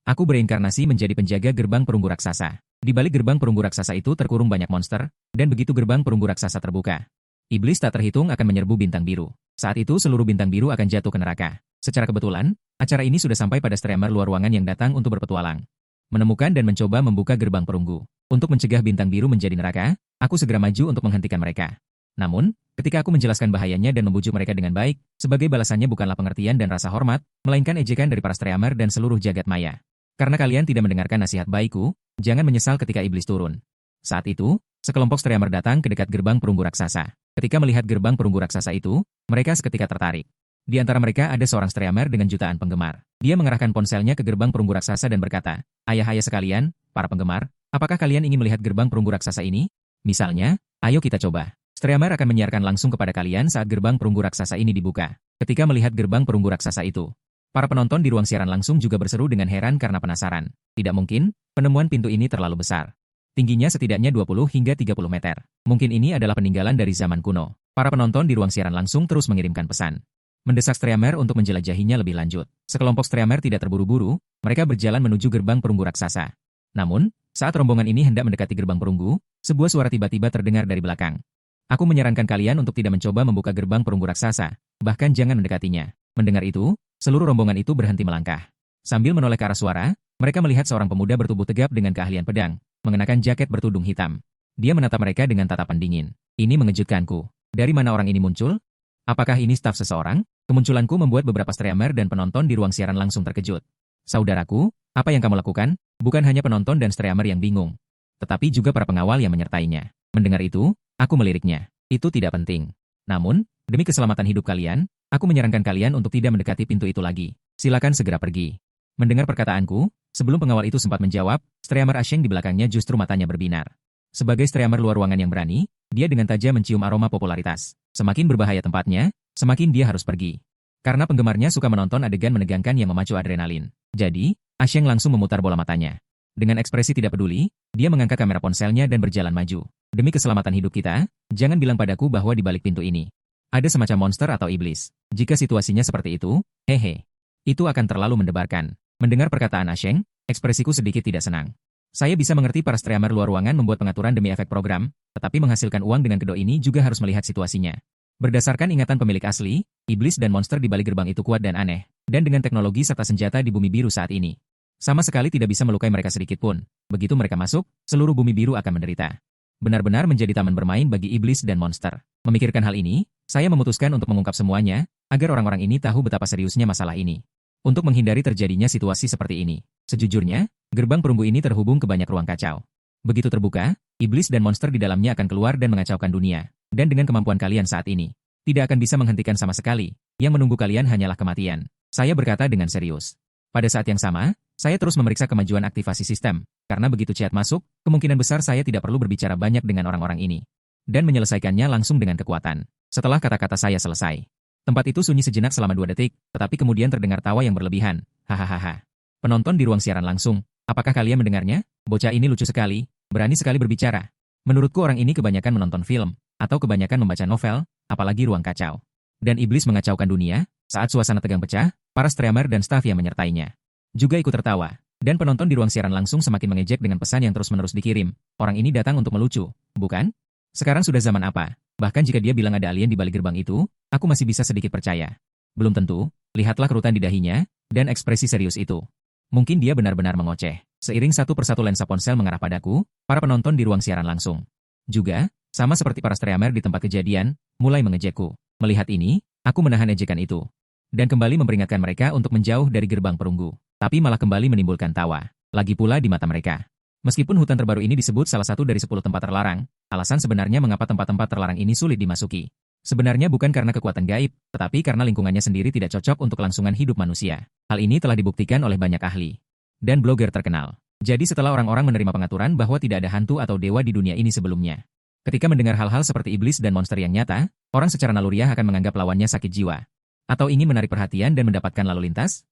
Aku bereinkarnasi menjadi penjaga gerbang perunggu raksasa. Di balik gerbang perunggu raksasa itu terkurung banyak monster, dan begitu gerbang perunggu raksasa terbuka, iblis tak terhitung akan menyerbu bintang biru. Saat itu seluruh bintang biru akan jatuh ke neraka. Secara kebetulan, acara ini sudah sampai pada streamer luar ruangan yang datang untuk berpetualang, menemukan dan mencoba membuka gerbang perunggu. Untuk mencegah bintang biru menjadi neraka, aku segera maju untuk menghentikan mereka. Namun, ketika aku menjelaskan bahayanya dan membujuk mereka dengan baik, sebagai balasannya bukanlah pengertian dan rasa hormat, melainkan ejekan dari para streamer dan seluruh jagat maya. Karena kalian tidak mendengarkan nasihat baikku, jangan menyesal ketika iblis turun. Saat itu, sekelompok streamer datang ke dekat gerbang perunggu raksasa. Ketika melihat gerbang perunggu raksasa itu, mereka seketika tertarik. Di antara mereka ada seorang streamer dengan jutaan penggemar. Dia mengarahkan ponselnya ke gerbang perunggu raksasa dan berkata, "Ayah-ayah sekalian, para penggemar, apakah kalian ingin melihat gerbang perunggu raksasa ini? Misalnya, ayo kita coba." Streamer akan menyiarkan langsung kepada kalian saat gerbang perunggu raksasa ini dibuka. Ketika melihat gerbang perunggu raksasa itu, para penonton di ruang siaran langsung juga berseru dengan heran karena penasaran. Tidak mungkin, penemuan pintu ini terlalu besar. Tingginya setidaknya 20 hingga 30 meter. Mungkin ini adalah peninggalan dari zaman kuno. Para penonton di ruang siaran langsung terus mengirimkan pesan, mendesak streamer untuk menjelajahinya lebih lanjut. Sekelompok streamer tidak terburu-buru, mereka berjalan menuju gerbang perunggu raksasa. Namun, saat rombongan ini hendak mendekati gerbang perunggu, sebuah suara tiba-tiba terdengar dari belakang. "Aku menyarankan kalian untuk tidak mencoba membuka gerbang perunggu raksasa, bahkan jangan mendekatinya." Mendengar itu, seluruh rombongan itu berhenti melangkah. Sambil menoleh ke arah suara, mereka melihat seorang pemuda bertubuh tegap dengan keahlian pedang, mengenakan jaket bertudung hitam. Dia menatap mereka dengan tatapan dingin. Ini mengejutkanku. Dari mana orang ini muncul? Apakah ini staf seseorang? Kemunculanku membuat beberapa streamer dan penonton di ruang siaran langsung terkejut. "Saudaraku, apa yang kamu lakukan?" Bukan hanya penonton dan streamer yang bingung, tetapi juga para pengawal yang menyertainya. Mendengar itu, aku meliriknya. Itu tidak penting. Namun, demi keselamatan hidup kalian, aku menyarankan kalian untuk tidak mendekati pintu itu lagi. Silakan segera pergi. Mendengar perkataanku, sebelum pengawal itu sempat menjawab, streamer Asheng di belakangnya justru matanya berbinar. Sebagai streamer luar ruangan yang berani, dia dengan tajam mencium aroma popularitas. Semakin berbahaya tempatnya, semakin dia harus pergi. Karena penggemarnya suka menonton adegan menegangkan yang memacu adrenalin. Jadi, Asheng langsung memutar bola matanya. Dengan ekspresi tidak peduli, dia mengangkat kamera ponselnya dan berjalan maju. "Demi keselamatan hidup kita, jangan bilang padaku bahwa di balik pintu ini ada semacam monster atau iblis. Jika situasinya seperti itu, hehe, itu akan terlalu mendebarkan." Mendengar perkataan Asheng, ekspresiku sedikit tidak senang. Saya bisa mengerti para streamer luar ruangan membuat pengaturan demi efek program, tetapi menghasilkan uang dengan kedok ini juga harus melihat situasinya. Berdasarkan ingatan pemilik asli, iblis dan monster di balik gerbang itu kuat dan aneh, dan dengan teknologi serta senjata di bumi biru saat ini, sama sekali tidak bisa melukai mereka sedikit pun. Begitu mereka masuk, seluruh bumi biru akan menderita. Benar-benar menjadi taman bermain bagi iblis dan monster. Memikirkan hal ini, saya memutuskan untuk mengungkap semuanya, agar orang-orang ini tahu betapa seriusnya masalah ini. Untuk menghindari terjadinya situasi seperti ini. Sejujurnya, gerbang perunggu ini terhubung ke banyak ruang kacau. Begitu terbuka, iblis dan monster di dalamnya akan keluar dan mengacaukan dunia. Dan dengan kemampuan kalian saat ini, tidak akan bisa menghentikan sama sekali. Yang menunggu kalian hanyalah kematian. Saya berkata dengan serius. Pada saat yang sama, saya terus memeriksa kemajuan aktivasi sistem. Karena begitu chat masuk, kemungkinan besar saya tidak perlu berbicara banyak dengan orang-orang ini. Dan menyelesaikannya langsung dengan kekuatan. Setelah kata-kata saya selesai, tempat itu sunyi sejenak selama 2 detik, tetapi kemudian terdengar tawa yang berlebihan. Hahaha. Penonton di ruang siaran langsung, apakah kalian mendengarnya? Bocah ini lucu sekali, berani sekali berbicara. Menurutku orang ini kebanyakan menonton film, atau kebanyakan membaca novel, apalagi ruang kacau. Dan iblis mengacaukan dunia, saat suasana tegang pecah, para streamer dan staf yang menyertainya juga ikut tertawa. Dan penonton di ruang siaran langsung semakin mengejek dengan pesan yang terus-menerus dikirim. Orang ini datang untuk melucu, bukan? Sekarang sudah zaman apa? Bahkan jika dia bilang ada alien di balik gerbang itu, aku masih bisa sedikit percaya. Belum tentu, lihatlah kerutan di dahinya, dan ekspresi serius itu. Mungkin dia benar-benar mengoceh. Seiring satu persatu lensa ponsel mengarah padaku, para penonton di ruang siaran langsung juga, sama seperti para streamer di tempat kejadian, mulai mengejekku. Melihat ini, aku menahan ejekan itu. Dan kembali memperingatkan mereka untuk menjauh dari gerbang perunggu. Tapi malah kembali menimbulkan tawa. Lagi pula di mata mereka. Meskipun hutan terbaru ini disebut salah satu dari 10 tempat terlarang, alasan sebenarnya mengapa tempat-tempat terlarang ini sulit dimasuki. Sebenarnya bukan karena kekuatan gaib, tetapi karena lingkungannya sendiri tidak cocok untuk kelangsungan hidup manusia. Hal ini telah dibuktikan oleh banyak ahli dan blogger terkenal. Jadi setelah orang-orang menerima pengaturan bahwa tidak ada hantu atau dewa di dunia ini sebelumnya, ketika mendengar hal-hal seperti iblis dan monster yang nyata, orang secara naluriah akan menganggap lawannya sakit jiwa. Atau ingin menarik perhatian dan mendapatkan lalu lintas?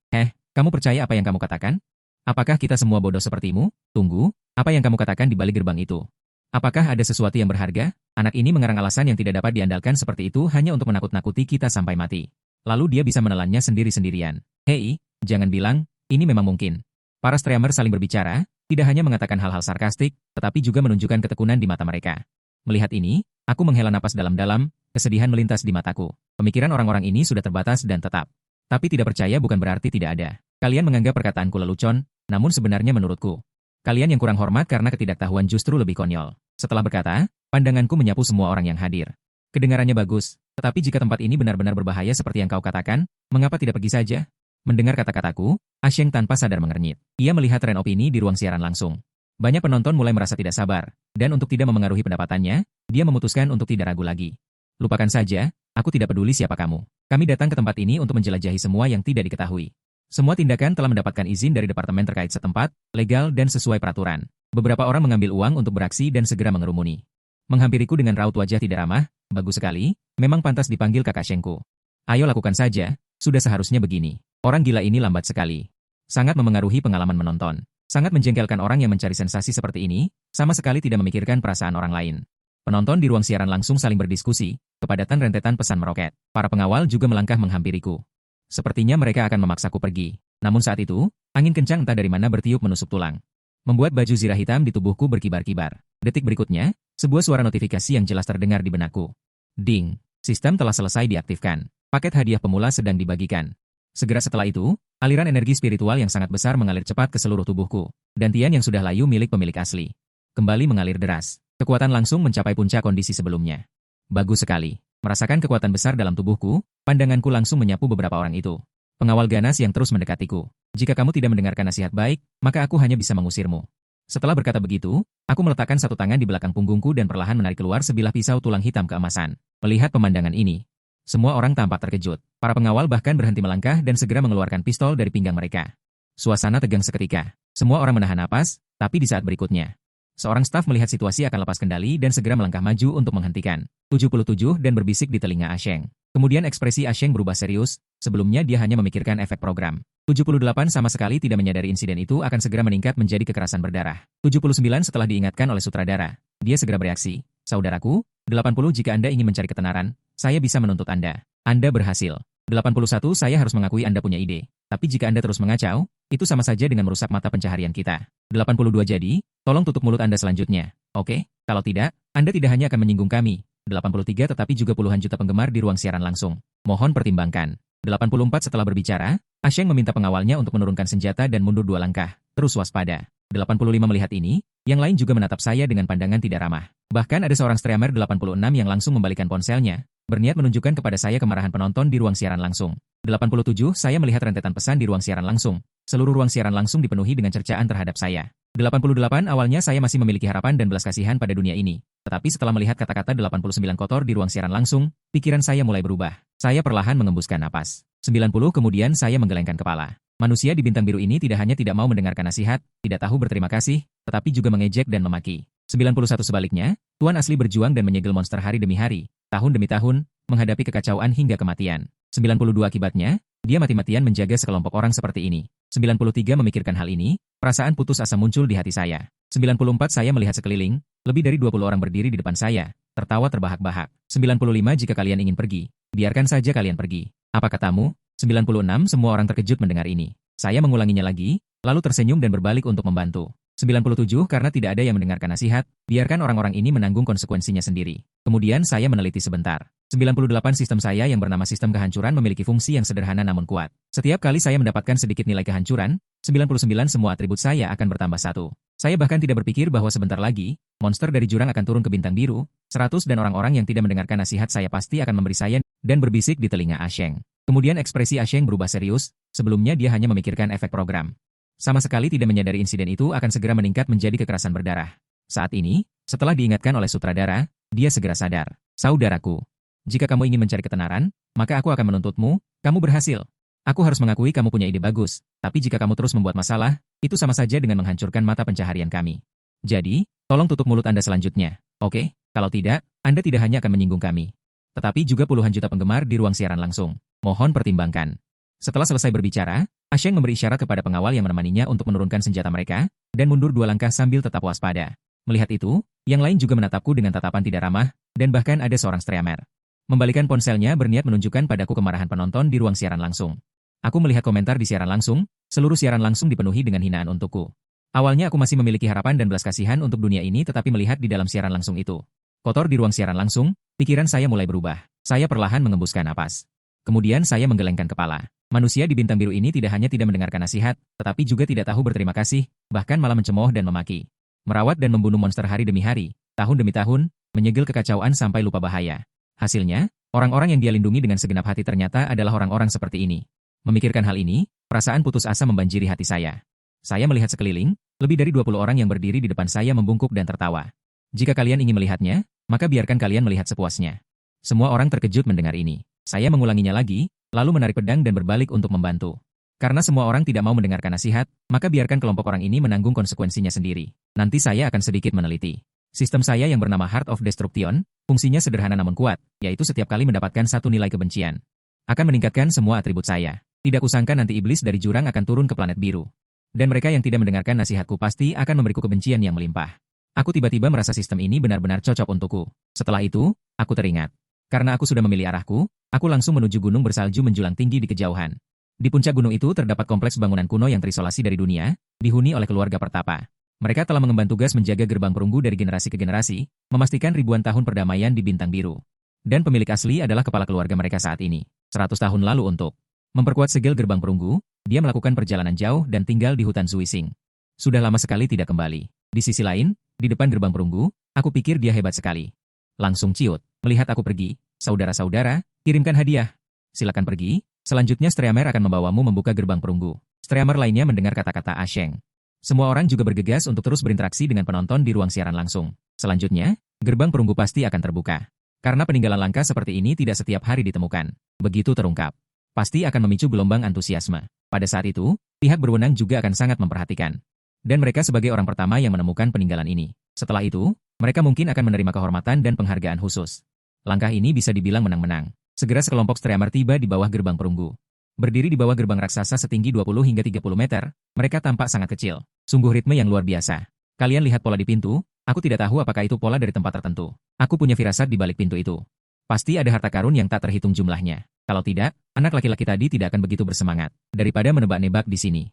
Kamu percaya apa yang kamu katakan? Apakah kita semua bodoh sepertimu? Tunggu, apa yang kamu katakan di balik gerbang itu? Apakah ada sesuatu yang berharga? Anak ini mengarang alasan yang tidak dapat diandalkan seperti itu hanya untuk menakut-nakuti kita sampai mati. Lalu dia bisa menelannya sendiri-sendirian. Hei, jangan bilang, ini memang mungkin. Para streamer saling berbicara, tidak hanya mengatakan hal-hal sarkastik, tetapi juga menunjukkan ketekunan di mata mereka. Melihat ini, aku menghela napas dalam-dalam, kesedihan melintas di mataku. Pemikiran orang-orang ini sudah terbatas dan tetap. Tapi tidak percaya bukan berarti tidak ada. Kalian menganggap perkataanku lelucon, namun sebenarnya menurutku, kalian yang kurang hormat karena ketidaktahuan justru lebih konyol. Setelah berkata, pandanganku menyapu semua orang yang hadir. Kedengarannya bagus, tetapi jika tempat ini benar-benar berbahaya seperti yang kau katakan, mengapa tidak pergi saja? Mendengar kata-kataku, Asheng tanpa sadar mengernyit. Ia melihat tren opini di ruang siaran langsung. Banyak penonton mulai merasa tidak sabar, dan untuk tidak memengaruhi pendapatannya, dia memutuskan untuk tidak ragu lagi. Lupakan saja, aku tidak peduli siapa kamu. Kami datang ke tempat ini untuk menjelajahi semua yang tidak diketahui. Semua tindakan telah mendapatkan izin dari departemen terkait setempat, legal dan sesuai peraturan. Beberapa orang mengambil uang untuk beraksi dan segera mengerumuni. Menghampiriku dengan raut wajah tidak ramah, bagus sekali, memang pantas dipanggil kakak Shengku. Ayo lakukan saja, sudah seharusnya begini. Orang gila ini lambat sekali. Sangat memengaruhi pengalaman menonton. Sangat menjengkelkan orang yang mencari sensasi seperti ini, sama sekali tidak memikirkan perasaan orang lain. Penonton di ruang siaran langsung saling berdiskusi, kepadatan rentetan pesan meroket. Para pengawal juga melangkah menghampiriku. Sepertinya mereka akan memaksaku pergi. Namun saat itu, angin kencang entah dari mana bertiup menusuk tulang. Membuat baju zirah hitam di tubuhku berkibar-kibar. Detik berikutnya, sebuah suara notifikasi yang jelas terdengar di benakku. Ding, sistem telah selesai diaktifkan. Paket hadiah pemula sedang dibagikan. Segera setelah itu, aliran energi spiritual yang sangat besar mengalir cepat ke seluruh tubuhku. Dantian yang sudah layu milik pemilik asli kembali mengalir deras. Kekuatan langsung mencapai puncak kondisi sebelumnya. Bagus sekali. Merasakan kekuatan besar dalam tubuhku, pandanganku langsung menyapu beberapa orang itu. Pengawal ganas yang terus mendekatiku. Jika kamu tidak mendengarkan nasihat baik, maka aku hanya bisa mengusirmu. Setelah berkata begitu, aku meletakkan satu tangan di belakang punggungku dan perlahan menarik keluar sebilah pisau tulang hitam keemasan. Melihat pemandangan ini, semua orang tampak terkejut. Para pengawal bahkan berhenti melangkah dan segera mengeluarkan pistol dari pinggang mereka. Suasana tegang seketika. Semua orang menahan napas, tapi di saat berikutnya, seorang staf melihat situasi akan lepas kendali dan segera melangkah maju untuk menghentikan. 77 dan berbisik di telinga Asheng. Kemudian ekspresi Asheng berubah serius, sebelumnya dia hanya memikirkan efek program. 78 sama sekali tidak menyadari insiden itu akan segera meningkat menjadi kekerasan berdarah. 79 setelah diingatkan oleh sutradara, dia segera bereaksi. Saudaraku, 80 jika Anda ingin mencari ketenaran, saya bisa menuntut Anda. Anda berhasil. 81 saya harus mengakui Anda punya ide. Tapi jika Anda terus mengacau, itu sama saja dengan merusak mata pencaharian kita. 82 jadi, tolong tutup mulut Anda selanjutnya. Oke, kalau tidak, Anda tidak hanya akan menyinggung kami. 83 tetapi juga puluhan juta penggemar di ruang siaran langsung. Mohon pertimbangkan. 84 setelah berbicara, Asheng meminta pengawalnya untuk menurunkan senjata dan mundur 2 langkah. Terus waspada. 85 melihat ini, yang lain juga menatap saya dengan pandangan tidak ramah. Bahkan ada seorang streamer 86 yang langsung membalikan ponselnya, berniat menunjukkan kepada saya kemarahan penonton di ruang siaran langsung. 87 saya melihat rentetan pesan di ruang siaran langsung. Seluruh ruang siaran langsung dipenuhi dengan cercaan terhadap saya. 88 awalnya saya masih memiliki harapan dan belas kasihan pada dunia ini. Tetapi setelah melihat kata-kata 89 kotor di ruang siaran langsung, pikiran saya mulai berubah. Saya perlahan mengembuskan napas. 90 kemudian saya menggelengkan kepala. Manusia di bintang biru ini tidak hanya tidak mau mendengarkan nasihat, tidak tahu berterima kasih, tetapi juga mengejek dan memaki. 91 sebaliknya, Tuan asli berjuang dan menyegel monster hari demi hari, tahun demi tahun, menghadapi kekacauan hingga kematian. 92 akibatnya, dia mati-matian menjaga sekelompok orang seperti ini. 93 memikirkan hal ini, perasaan putus asa muncul di hati saya. 94 saya melihat sekeliling, lebih dari 20 orang berdiri di depan saya, tertawa terbahak-bahak. 95 jika kalian ingin pergi, biarkan saja kalian pergi. Apa katamu? 96 semua orang terkejut mendengar ini. Saya mengulanginya lagi, lalu tersenyum dan berbalik untuk membantu. 97 karena tidak ada yang mendengarkan nasihat, biarkan orang-orang ini menanggung konsekuensinya sendiri. Kemudian saya meneliti sebentar. 98 sistem saya yang bernama sistem kehancuran memiliki fungsi yang sederhana namun kuat. Setiap kali saya mendapatkan sedikit nilai kehancuran, 99 semua atribut saya akan bertambah 1. Saya bahkan tidak berpikir bahwa sebentar lagi, monster dari jurang akan turun ke bintang biru, 100 dan orang-orang yang tidak mendengarkan nasihat saya pasti akan memberi saya dan berbisik di telinga Asheng. Kemudian ekspresi Asheng berubah serius, sebelumnya dia hanya memikirkan efek program. Sama sekali tidak menyadari insiden itu akan segera meningkat menjadi kekerasan berdarah. Saat ini, setelah diingatkan oleh sutradara, dia segera sadar. Saudaraku, jika kamu ingin mencari ketenaran, maka aku akan menuntutmu, kamu berhasil. Aku harus mengakui kamu punya ide bagus, tapi jika kamu terus membuat masalah, itu sama saja dengan menghancurkan mata pencaharian kami. Jadi, tolong tutup mulut Anda selanjutnya. Oke, kalau tidak, Anda tidak hanya akan menyinggung kami, tetapi juga puluhan juta penggemar di ruang siaran langsung. Mohon pertimbangkan. Setelah selesai berbicara, Asheng memberi isyarat kepada pengawal yang menemaninya untuk menurunkan senjata mereka, dan mundur 2 langkah sambil tetap waspada. Melihat itu, yang lain juga menatapku dengan tatapan tidak ramah, dan bahkan ada seorang streamer membalikan ponselnya berniat menunjukkan padaku kemarahan penonton di ruang siaran langsung. Aku melihat komentar di siaran langsung, seluruh siaran langsung dipenuhi dengan hinaan untukku. Awalnya aku masih memiliki harapan dan belas kasihan untuk dunia ini tetapi melihat di dalam siaran langsung itu. Kotor di ruang siaran langsung, pikiran saya mulai berubah. Saya perlahan mengembuskan napas. Kemudian saya menggelengkan kepala. Manusia di bintang biru ini tidak hanya tidak mendengarkan nasihat, tetapi juga tidak tahu berterima kasih, bahkan malah mencemooh dan memaki. Merawat dan membunuh monster hari demi hari, tahun demi tahun, menyegel kekacauan sampai lupa bahaya. Hasilnya, orang-orang yang dia lindungi dengan segenap hati ternyata adalah orang-orang seperti ini. Memikirkan hal ini, perasaan putus asa membanjiri hati saya. Saya melihat sekeliling, lebih dari 20 orang yang berdiri di depan saya membungkuk dan tertawa. Jika kalian ingin melihatnya, maka biarkan kalian melihat sepuasnya. Semua orang terkejut mendengar ini. Saya mengulanginya lagi, lalu menarik pedang dan berbalik untuk membantu. Karena semua orang tidak mau mendengarkan nasihat, maka biarkan kelompok orang ini menanggung konsekuensinya sendiri. Nanti saya akan sedikit meneliti. Sistem saya yang bernama Heart of Destruction, fungsinya sederhana namun kuat, yaitu setiap kali mendapatkan satu nilai kebencian. Akan meningkatkan semua atribut saya. Tidak kusangka nanti iblis dari jurang akan turun ke planet biru. Dan mereka yang tidak mendengarkan nasihatku pasti akan memberiku kebencian yang melimpah. Aku tiba-tiba merasa sistem ini benar-benar cocok untukku. Setelah itu, aku teringat. Karena aku sudah memilih arahku, aku langsung menuju gunung bersalju menjulang tinggi di kejauhan. Di puncak gunung itu terdapat kompleks bangunan kuno yang terisolasi dari dunia, dihuni oleh keluarga pertapa. Mereka telah mengemban tugas menjaga gerbang perunggu dari generasi ke generasi, memastikan ribuan tahun perdamaian di bintang biru. Dan pemilik asli adalah kepala keluarga mereka saat ini, 100 tahun lalu untuk memperkuat segel gerbang perunggu, dia melakukan perjalanan jauh dan tinggal di hutan Zuising. Sudah lama sekali tidak kembali. Di sisi lain, di depan gerbang perunggu, aku pikir dia hebat sekali. Langsung ciut, melihat aku pergi, saudara-saudara, kirimkan hadiah. Silakan pergi, selanjutnya Streamer akan membawamu membuka gerbang perunggu. Streamer lainnya mendengar kata-kata Asheng. Semua orang juga bergegas untuk terus berinteraksi dengan penonton di ruang siaran langsung. Selanjutnya, gerbang perunggu pasti akan terbuka. Karena peninggalan langka seperti ini tidak setiap hari ditemukan. Begitu terungkap, pasti akan memicu gelombang antusiasme. Pada saat itu, pihak berwenang juga akan sangat memperhatikan. Dan mereka sebagai orang pertama yang menemukan peninggalan ini. Setelah itu, mereka mungkin akan menerima kehormatan dan penghargaan khusus. Langkah ini bisa dibilang menang-menang. Segera sekelompok Streamer tiba di bawah gerbang perunggu. Berdiri di bawah gerbang raksasa setinggi 20 hingga 30 meter, mereka tampak sangat kecil. Sungguh ritme yang luar biasa. Kalian lihat pola di pintu, aku tidak tahu apakah itu pola dari tempat tertentu. Aku punya firasat di balik pintu itu. Pasti ada harta karun yang tak terhitung jumlahnya. Kalau tidak, anak laki-laki tadi tidak akan begitu bersemangat. Daripada menebak-nebak di sini.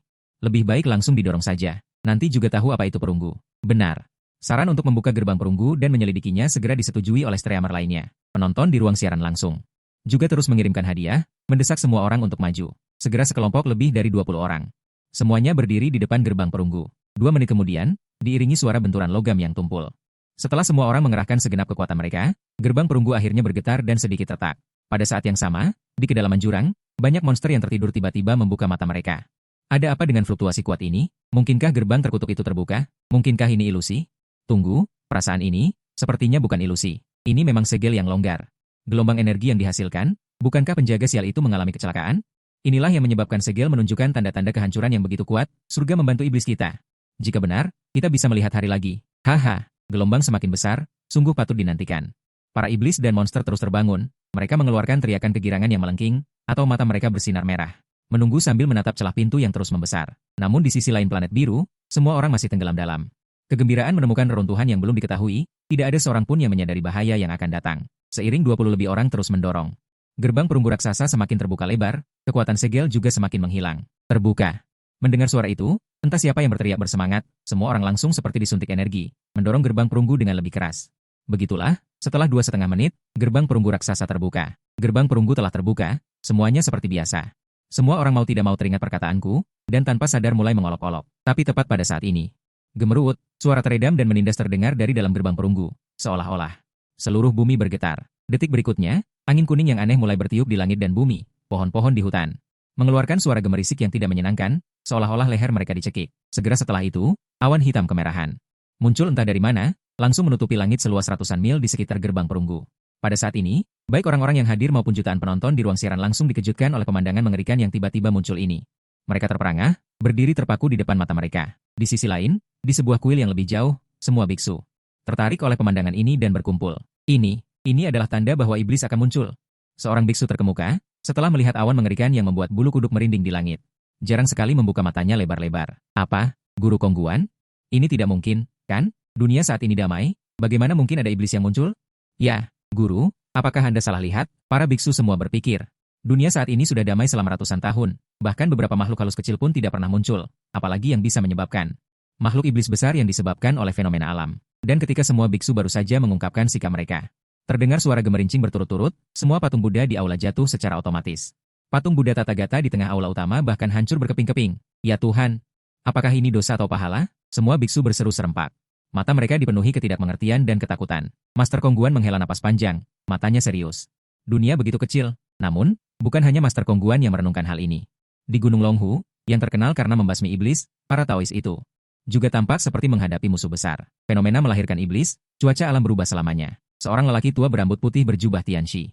Lebih baik langsung didorong saja. Nanti juga tahu apa itu perunggu. Benar. Saran untuk membuka gerbang perunggu dan menyelidikinya segera disetujui oleh Streamer lainnya. Penonton di ruang siaran langsung juga terus mengirimkan hadiah, mendesak semua orang untuk maju. Segera sekelompok lebih dari 20 orang. Semuanya berdiri di depan gerbang perunggu. 2 menit kemudian, diiringi suara benturan logam yang tumpul. Setelah semua orang mengerahkan segenap kekuatan mereka, gerbang perunggu akhirnya bergetar dan sedikit retak. Pada saat yang sama, di kedalaman jurang, banyak monster yang tertidur tiba-tiba membuka mata mereka. Ada apa dengan fluktuasi kuat ini? Mungkinkah gerbang terkutuk itu terbuka? Mungkinkah ini ilusi? Tunggu, perasaan ini, sepertinya bukan ilusi. Ini memang segel yang longgar. Gelombang energi yang dihasilkan, bukankah penjaga sial itu mengalami kecelakaan? Inilah yang menyebabkan segel menunjukkan tanda-tanda kehancuran yang begitu kuat, surga membantu iblis kita. Jika benar, kita bisa melihat hari lagi. Haha, gelombang semakin besar, sungguh patut dinantikan. Para iblis dan monster terus terbangun, mereka mengeluarkan teriakan kegirangan yang melengking, atau mata mereka bersinar merah. Menunggu sambil menatap celah pintu yang terus membesar. Namun di sisi lain planet biru, semua orang masih tenggelam dalam kegembiraan menemukan reruntuhan yang belum diketahui, tidak ada seorang pun yang menyadari bahaya yang akan datang. Seiring 20 lebih orang terus mendorong. Gerbang perunggu raksasa semakin terbuka lebar, kekuatan segel juga semakin menghilang. Terbuka. Mendengar suara itu, entah siapa yang berteriak bersemangat, semua orang langsung seperti disuntik energi, mendorong gerbang perunggu dengan lebih keras. Begitulah, setelah 2,5 menit, gerbang perunggu raksasa terbuka. Gerbang perunggu telah terbuka, semuanya seperti biasa. Semua orang mau tidak mau teringat perkataanku, dan tanpa sadar mulai mengolok-olok. Tapi tepat pada saat ini, gemerut, suara teredam dan menindas terdengar dari dalam gerbang perunggu, seolah-olah seluruh bumi bergetar. Detik berikutnya, angin kuning yang aneh mulai bertiup di langit dan bumi, pohon-pohon di hutan mengeluarkan suara gemerisik yang tidak menyenangkan, seolah-olah leher mereka dicekik. Segera setelah itu, awan hitam kemerahan muncul entah dari mana, langsung menutupi langit seluas ratusan mil di sekitar gerbang perunggu. Pada saat ini, baik orang-orang yang hadir maupun jutaan penonton di ruang siaran langsung dikejutkan oleh pemandangan mengerikan yang tiba-tiba muncul ini. Mereka terperangah, berdiri terpaku di depan mata mereka. Di sisi lain, di sebuah kuil yang lebih jauh, semua biksu tertarik oleh pemandangan ini dan berkumpul. Ini adalah tanda bahwa iblis akan muncul. Seorang biksu terkemuka, setelah melihat awan mengerikan yang membuat bulu kuduk merinding di langit. Jarang sekali membuka matanya lebar-lebar. Apa? Guru Kongguan? Ini tidak mungkin, kan? Dunia saat ini damai, bagaimana mungkin ada iblis yang muncul? Ya, Guru, apakah Anda salah lihat? Para biksu semua berpikir. Dunia saat ini sudah damai selama ratusan tahun, bahkan beberapa makhluk halus kecil pun tidak pernah muncul, apalagi yang bisa menyebabkan makhluk iblis besar yang disebabkan oleh fenomena alam. Dan ketika semua biksu baru saja mengungkapkan sikap mereka, terdengar suara gemerincing berturut-turut, semua patung Buddha di aula jatuh secara otomatis. Patung Buddha Tathagata di tengah aula utama bahkan hancur berkeping-keping. Ya Tuhan, apakah ini dosa atau pahala? Semua biksu berseru serempak. Mata mereka dipenuhi ketidakmengertian dan ketakutan. Master Kongguan menghela napas panjang, matanya serius. Dunia begitu kecil, namun, bukan hanya Master Kongguan yang merenungkan hal ini. Di Gunung Longhu, yang terkenal karena membasmi iblis, para Taois itu juga tampak seperti menghadapi musuh besar. Fenomena melahirkan iblis, cuaca alam berubah selamanya. Seorang lelaki tua berambut putih berjubah Tianxi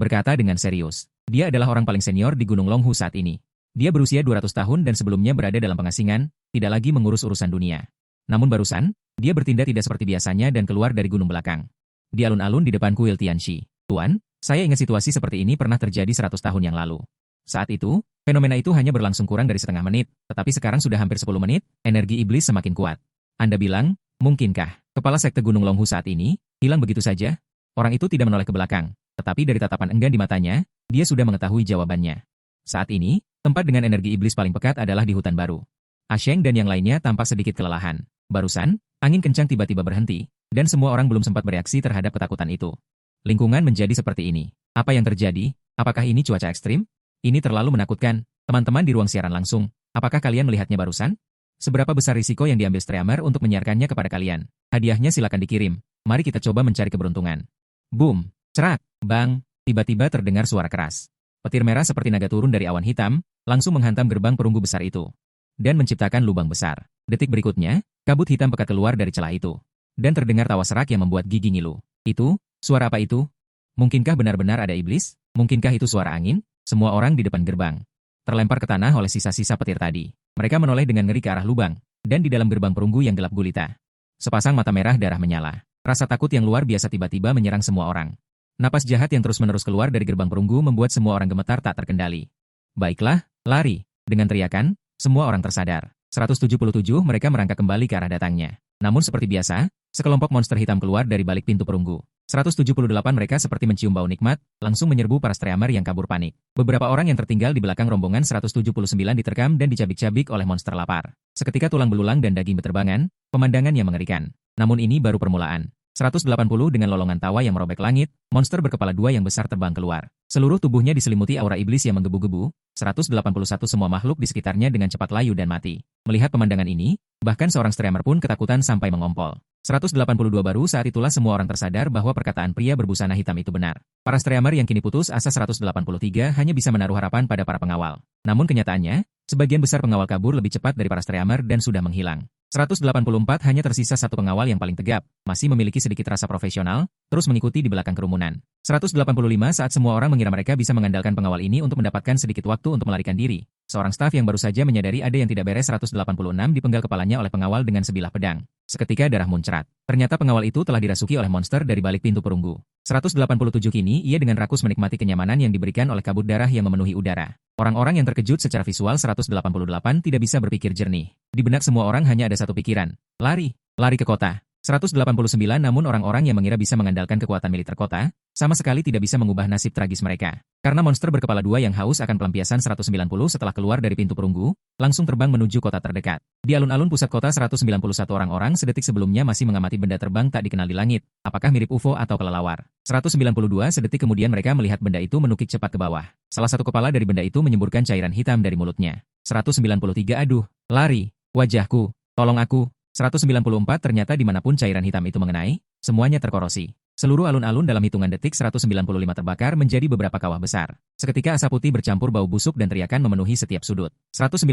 berkata dengan serius. Dia adalah orang paling senior di Gunung Longhu saat ini. Dia berusia 200 tahun dan sebelumnya berada dalam pengasingan, tidak lagi mengurus urusan dunia. Namun barusan, dia bertindak tidak seperti biasanya dan keluar dari gunung belakang. Di alun-alun di depan kuil Tianxi. Tuan, saya ingat situasi seperti ini pernah terjadi 100 tahun yang lalu. Saat itu, fenomena itu hanya berlangsung kurang dari setengah menit, tetapi sekarang sudah hampir 10 menit, energi iblis semakin kuat. Anda bilang, mungkinkah kepala sekte Gunung Longhu saat ini hilang begitu saja? Orang itu tidak menoleh ke belakang, tetapi dari tatapan enggan di matanya, dia sudah mengetahui jawabannya. Saat ini, tempat dengan energi iblis paling pekat adalah di hutan baru. Asheng dan yang lainnya tampak sedikit kelelahan. Barusan, angin kencang tiba-tiba berhenti, dan semua orang belum sempat bereaksi terhadap ketakutan itu. Lingkungan menjadi seperti ini. Apa yang terjadi? Apakah ini cuaca ekstrim? Ini terlalu menakutkan. Teman-teman di ruang siaran langsung, apakah kalian melihatnya barusan? Seberapa besar risiko yang diambil streamer untuk menyiarkannya kepada kalian? Hadiahnya silakan dikirim. Mari kita coba mencari keberuntungan. Boom! Cerak! Bang! Tiba-tiba terdengar suara keras. Petir merah seperti naga turun dari awan hitam, langsung menghantam gerbang perunggu besar itu. Dan menciptakan lubang besar. Detik berikutnya, kabut hitam pekat keluar dari celah itu. Dan terdengar tawa serak yang membuat gigi ngilu. Itu, suara apa itu? Mungkinkah benar-benar ada iblis? Mungkinkah itu suara angin? Semua orang di depan gerbang terlempar ke tanah oleh sisa-sisa petir tadi. Mereka menoleh dengan ngeri ke arah lubang, dan di dalam gerbang perunggu yang gelap gulita. Sepasang mata merah darah menyala. Rasa takut yang luar biasa tiba-tiba menyerang semua orang. Napas jahat yang terus-menerus keluar dari gerbang perunggu membuat semua orang gemetar tak terkendali. Baiklah, lari. Dengan teriakan, semua orang tersadar. 177 mereka merangkak kembali ke arah datangnya. Namun seperti biasa, sekelompok monster hitam keluar dari balik pintu perunggu. 178 mereka seperti mencium bau nikmat, langsung menyerbu para streamer yang kabur panik. Beberapa orang yang tertinggal di belakang rombongan 179 diterkam dan dicabik-cabik oleh monster lapar. Seketika tulang belulang dan daging berterbangan, pemandangan yang mengerikan. Namun ini baru permulaan. 180 dengan lolongan tawa yang merobek langit, monster berkepala dua yang besar terbang keluar. Seluruh tubuhnya diselimuti aura iblis yang menggebu-gebu, 181 semua makhluk di sekitarnya dengan cepat layu dan mati. Melihat pemandangan ini, bahkan seorang streamer pun ketakutan sampai mengompol. 182 baru saat itulah semua orang tersadar bahwa perkataan pria berbusana hitam itu benar. Para streamer yang kini putus asa 183 hanya bisa menaruh harapan pada para pengawal. Namun kenyataannya, sebagian besar pengawal kabur lebih cepat dari para streamer dan sudah menghilang. 184 hanya tersisa satu pengawal yang paling tegap, masih memiliki sedikit rasa profesional, terus mengikuti di belakang kerumunan. 185 saat semua orang mengira mereka bisa mengandalkan pengawal ini untuk mendapatkan sedikit waktu untuk melarikan diri. Seorang staf yang baru saja menyadari ada yang tidak beres 186 dipenggal kepalanya oleh pengawal dengan sebilah pedang. Seketika darah muncrat. Ternyata pengawal itu telah dirasuki oleh monster dari balik pintu perunggu. 187 kini ia dengan rakus menikmati kenyamanan yang diberikan oleh kabut darah yang memenuhi udara. Orang-orang yang terkejut secara visual 188 tidak bisa berpikir jernih. Di benak semua orang hanya ada satu pikiran. Lari. Lari ke kota. 189 namun orang-orang yang mengira bisa mengandalkan kekuatan militer kota, sama sekali tidak bisa mengubah nasib tragis mereka. Karena monster berkepala dua yang haus akan pelampiasan 190 setelah keluar dari pintu perunggu, langsung terbang menuju kota terdekat. Di alun-alun pusat kota 191 orang-orang sedetik sebelumnya masih mengamati benda terbang tak dikenal di langit, apakah mirip UFO atau kelelawar. 192 sedetik kemudian mereka melihat benda itu menukik cepat ke bawah. Salah satu kepala dari benda itu menyemburkan cairan hitam dari mulutnya. 193 aduh, lari, wajahku, tolong aku. 194 ternyata dimanapun cairan hitam itu mengenai, semuanya terkorosi. Seluruh alun-alun dalam hitungan detik 195 terbakar menjadi beberapa kawah besar. Seketika asap putih bercampur bau busuk dan teriakan memenuhi setiap sudut. 196